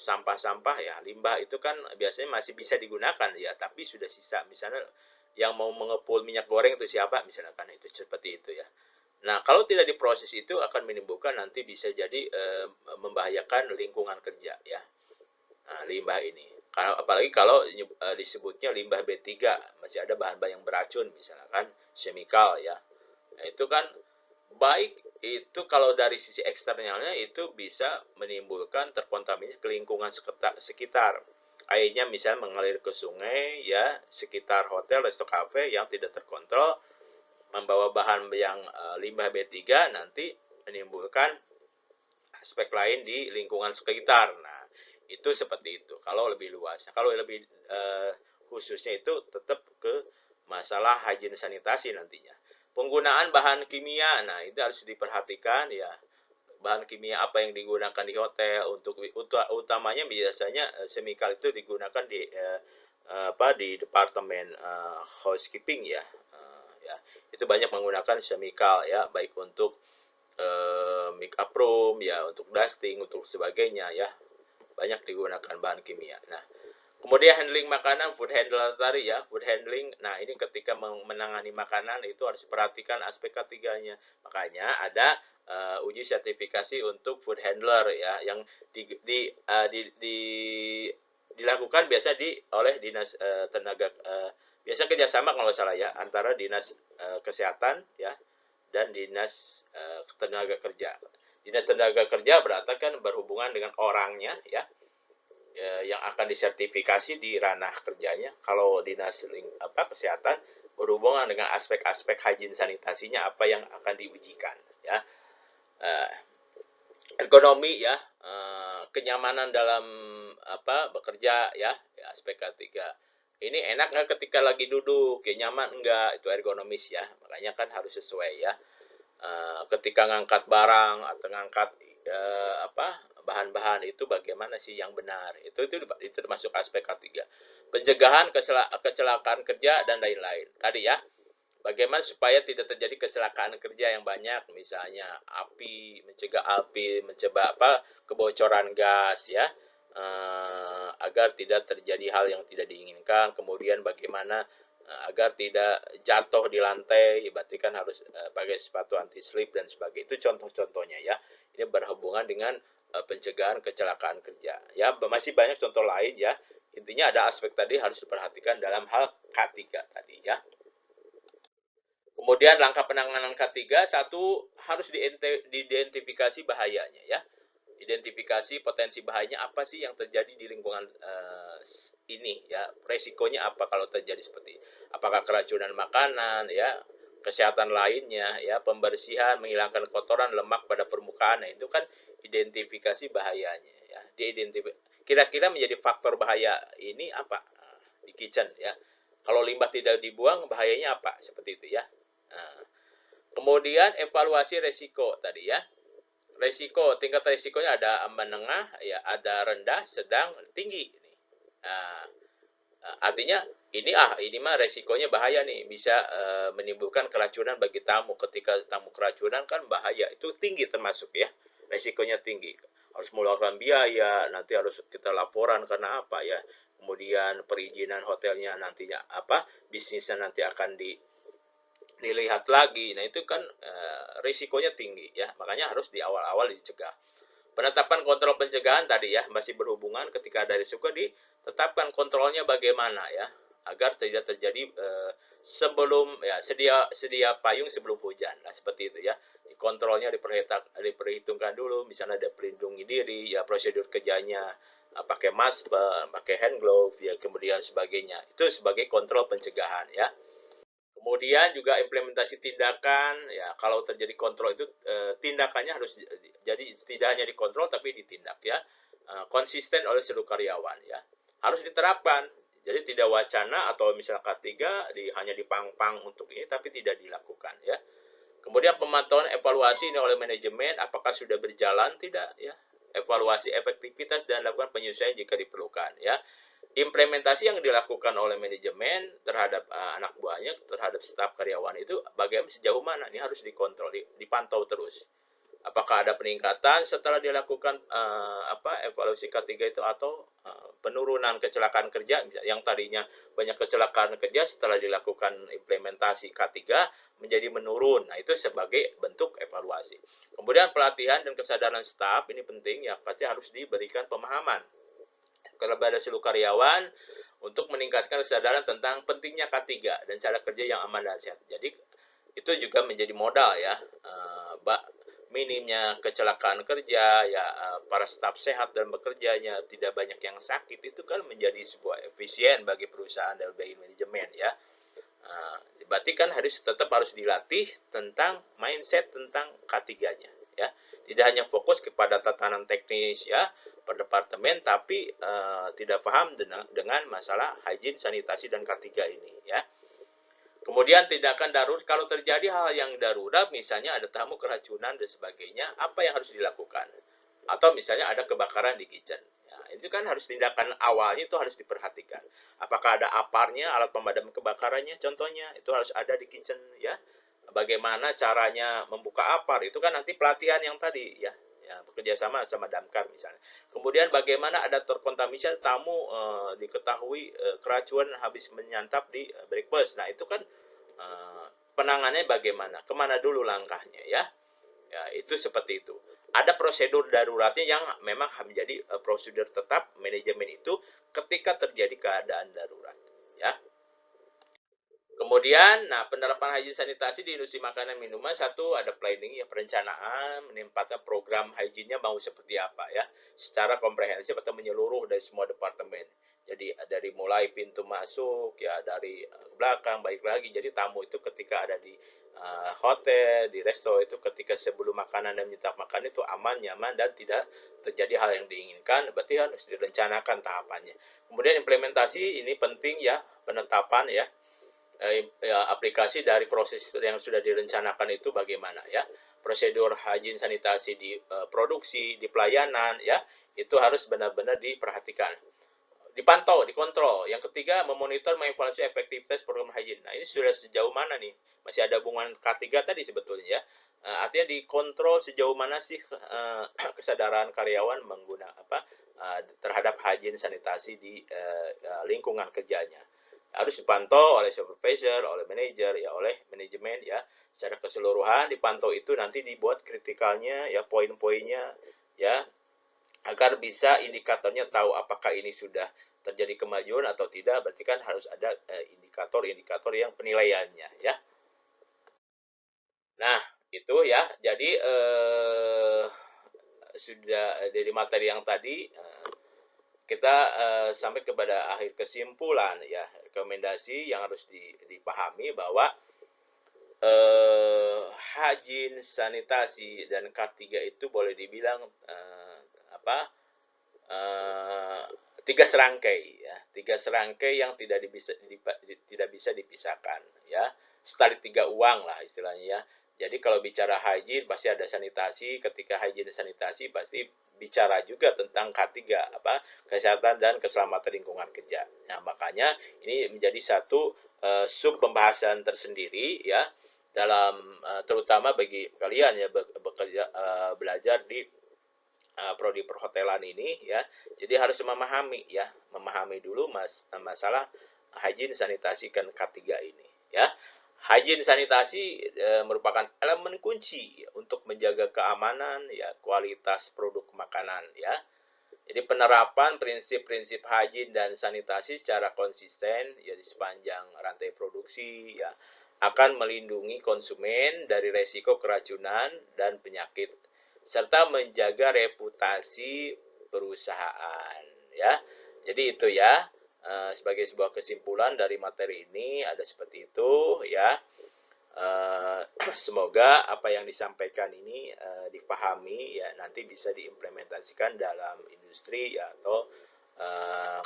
[SPEAKER 1] sampah-sampah ya, limbah itu kan biasanya masih bisa digunakan ya, tapi sudah sisa, misalnya yang mau mengepul minyak goreng itu siapa misalkan, itu seperti itu ya. Nah, kalau tidak diproses itu akan menimbulkan nanti bisa jadi membahayakan lingkungan kerja ya. Nah, limbah ini. Apalagi kalau disebutnya limbah B3, masih ada bahan-bahan yang beracun misalkan chemical ya. Nah, itu kan baik itu kalau dari sisi eksternalnya itu bisa menimbulkan terkontaminasi ke lingkungan sekitar. Airnya misalnya mengalir ke sungai ya, sekitar hotel, resto, kafe yang tidak terkontrol membawa bahan yang limbah B3, nanti menimbulkan aspek lain di lingkungan sekitar. Nah, itu seperti itu. Kalau lebih luas, kalau lebih khususnya itu tetap ke masalah higien sanitasi nantinya. Penggunaan bahan kimia, nah itu harus diperhatikan ya. Bahan kimia apa yang digunakan di hotel, untuk utamanya biasanya chemical itu digunakan di di departemen housekeeping ya. Ya. Itu banyak menggunakan chemical ya, baik untuk make up room ya, untuk dusting, untuk sebagainya ya. Banyak digunakan bahan kimia. Nah, kemudian handling makanan, food handler tadi ya, food handling. Nah, ini ketika menangani makanan itu harus perhatikan aspek ketiganya. Makanya ada uji sertifikasi untuk food handler ya, yang dilakukan biasa oleh dinas tenaga biasa kerjasama kalau salah ya, antara dinas kesehatan ya dan dinas tenaga kerja. Dinas tenaga kerja berarti kan berhubungan dengan orangnya ya, yang akan disertifikasi di ranah kerjanya. Kalau dinas kesehatan berhubungan dengan aspek-aspek higien sanitasinya, apa yang akan diujikan ya. Ekonomi ya, kenyamanan dalam bekerja ya, aspek ketiga. Ini enak nggak ketika lagi duduk, ya nyaman enggak, itu ergonomis ya. Makanya kan harus sesuai ya. Ketika ngangkat barang atau ngangkat bahan-bahan itu bagaimana sih yang benar, itu termasuk aspek ketiga. Pencegahan kecelakaan kerja dan lain-lain tadi ya, bagaimana supaya tidak terjadi kecelakaan kerja yang banyak, misalnya mencegah kebocoran gas ya, agar tidak terjadi hal yang tidak diinginkan. Kemudian bagaimana agar tidak jatuh di lantai, berarti kan harus pakai sepatu anti slip dan sebagainya. Itu contoh-contohnya ya. Ini berhubungan dengan pencegahan kecelakaan kerja. Ya, masih banyak contoh lain ya. Intinya ada aspek tadi harus diperhatikan dalam hal K3 tadi ya. Kemudian langkah penanganan K3, satu, harus diidentifikasi bahayanya ya. Identifikasi potensi bahayanya apa sih yang terjadi di lingkungan ini ya, resikonya apa kalau terjadi seperti ini. Apakah keracunan makanan ya, kesehatan lainnya ya, pembersihan, menghilangkan kotoran, lemak pada permukaan. Nah, itu kan identifikasi bahayanya ya. Kira-kira menjadi faktor bahaya ini apa di kitchen ya. Kalau limbah tidak dibuang, bahayanya apa, seperti itu ya. Nah, kemudian evaluasi resiko tadi ya. Tingkat resikonya ada menengah ya, ada rendah, sedang, tinggi. Nah, artinya ini mah resikonya bahaya nih, bisa menimbulkan keracunan bagi tamu. Ketika tamu keracunan kan bahaya, itu tinggi termasuk ya, resikonya tinggi, harus mengeluarkan biaya, nanti harus kita laporan karena apa ya, kemudian perizinan hotelnya nantinya bisnisnya nanti akan dilihat lagi. Nah, itu kan risikonya tinggi ya, makanya harus di awal-awal dicegah. Penetapan kontrol pencegahan tadi ya, masih berhubungan ketika ada risiko, ditetapkan kontrolnya bagaimana ya, agar tidak terjadi sebelum ya, sedia payung sebelum hujan. Nah, seperti itu ya. Kontrolnya diperhitungkan dulu, misalnya ada pelindungi diri ya, prosedur kerjanya, pakai masker, pakai hand glove ya, kemudian sebagainya. Itu sebagai kontrol pencegahan ya. Kemudian juga implementasi tindakan ya, kalau terjadi kontrol itu tindakannya harus jadi tidak hanya dikontrol tapi ditindak ya, konsisten oleh seluruh karyawan ya, harus diterapkan. Jadi tidak wacana atau misalnya K3 hanya dipang-pang untuk ini tapi tidak dilakukan ya. Kemudian pemantauan evaluasi ini oleh manajemen apakah sudah berjalan tidak ya. Evaluasi efektivitas dan lakukan penyesuaian jika diperlukan ya. Implementasi yang dilakukan oleh manajemen terhadap anak buahnya, terhadap staf karyawan itu bagaimana sejauh mana ini harus dikontrol, dipantau terus. Apakah ada peningkatan setelah dilakukan evaluasi K3 itu atau penurunan kecelakaan kerja yang tadinya banyak kecelakaan kerja setelah dilakukan implementasi K3 menjadi menurun. Nah, itu sebagai bentuk evaluasi. Kemudian pelatihan dan kesadaran staf ini penting ya, pasti harus diberikan pemahaman kepada seluruh karyawan untuk meningkatkan kesadaran tentang pentingnya K3 dan cara kerja yang aman dan sehat. Jadi itu juga menjadi modal ya, minimnya kecelakaan kerja ya, para staf sehat dan bekerjanya, tidak banyak yang sakit, itu kan menjadi sebuah efisien bagi perusahaan dan bagi manajemen ya. Berarti kan tetap harus dilatih tentang mindset tentang K3-nya ya. Tidak hanya fokus kepada tatanan teknis ya per departemen, tapi tidak paham dengan masalah hygiene, sanitasi dan K3 ini ya. Kemudian tindakan darurat, kalau terjadi hal yang darurat, misalnya ada tamu keracunan dan sebagainya, apa yang harus dilakukan? Atau misalnya ada kebakaran di kitchen. Ya, itu kan harus tindakan awalnya itu harus diperhatikan. Apakah ada aparnya, alat pemadam kebakarannya, contohnya, itu harus ada di kitchen ya. Bagaimana caranya membuka apar, itu kan nanti pelatihan yang tadi ya. Ya, bekerja sama damkar misalnya. Kemudian bagaimana ada terkontaminasi tamu diketahui keracunan habis menyantap di breakfast. Nah, itu kan penanganannya bagaimana? Kemana dulu langkahnya ya? Ya, itu seperti itu. Ada prosedur daruratnya yang memang menjadi prosedur tetap manajemen itu ketika terjadi keadaan darurat ya. Kemudian, penerapan hygiene sanitasi di industri makanan minuman, satu ada planning ya, perencanaan, menempatkan program hygiene-nya mau seperti apa ya, secara komprehensif atau menyeluruh dari semua departemen. Jadi dari mulai pintu masuk ya, dari belakang baik lagi. Jadi tamu itu ketika ada di hotel, di resto itu ketika sebelum makanan dan minta makan itu aman, nyaman dan tidak terjadi hal yang diinginkan, berarti harus direncanakan tahapannya. Kemudian implementasi ini penting ya, penetapan ya, aplikasi dari proses yang sudah direncanakan itu bagaimana ya, prosedur hygiene sanitasi di produksi, di pelayanan ya, itu harus benar-benar diperhatikan, dipantau, dikontrol. Yang ketiga, memonitor, mengevaluasi efektivitas program hygiene. Nah, ini sudah sejauh mana nih, masih ada hubungan K3 tadi sebetulnya ya. Artinya dikontrol sejauh mana sih kesadaran karyawan terhadap hygiene sanitasi di lingkungan kerjanya. Harus dipantau oleh supervisor, oleh manajer, ya oleh manajemen ya. Secara keseluruhan dipantau, itu nanti dibuat kritikalnya ya, poin-poinnya ya, agar bisa indikatornya tahu apakah ini sudah terjadi kemajuan atau tidak. Berarti kan harus ada indikator-indikator yang penilaiannya ya. Nah, itu ya. Jadi sudah dari materi yang tadi kita sampai kepada akhir kesimpulan ya, rekomendasi yang harus dipahami bahwa hygiene, sanitasi dan K3 itu boleh dibilang tiga serangkai yang tidak bisa dipisahkan ya, setali tiga uang lah istilahnya ya. Jadi kalau bicara hygiene pasti ada sanitasi, ketika hygiene sanitasi pasti bicara juga tentang K3 kesehatan dan keselamatan lingkungan kerja. Nah, makanya ini menjadi satu sub pembahasan tersendiri ya, dalam terutama bagi kalian ya bekerja belajar di prodi perhotelan ini ya. Jadi harus memahami dulu masalah hygiene sanitasi kan K3 ini ya. Hygiene sanitasi merupakan elemen kunci untuk menjaga keamanan ya, kualitas produk makanan ya. Jadi penerapan prinsip-prinsip hygiene dan sanitasi secara konsisten ya di sepanjang rantai produksi ya akan melindungi konsumen dari resiko keracunan dan penyakit serta menjaga reputasi perusahaan ya. Jadi itu ya, sebagai sebuah kesimpulan dari materi ini ada seperti itu ya. Semoga apa yang disampaikan ini dipahami ya, nanti bisa diimplementasikan dalam industri ya, atau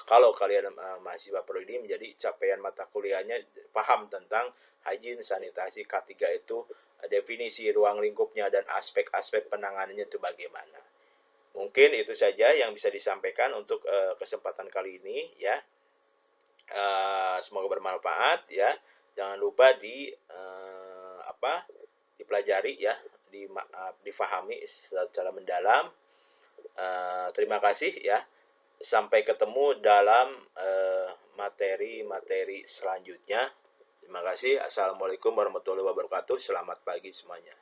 [SPEAKER 1] Kalau kalian mahasiswa prodi menjadi capaian mata kuliahnya paham tentang hygiene sanitasi K3 itu, definisi ruang lingkupnya dan aspek-aspek penanganannya itu bagaimana. Mungkin itu saja yang bisa disampaikan untuk kesempatan kali ini ya. Semoga bermanfaat ya. Jangan lupa dipelajari ya, difahami secara mendalam. Terima kasih ya. Sampai ketemu dalam materi-materi selanjutnya. Terima kasih. Assalamualaikum warahmatullahi wabarakatuh. Selamat pagi semuanya.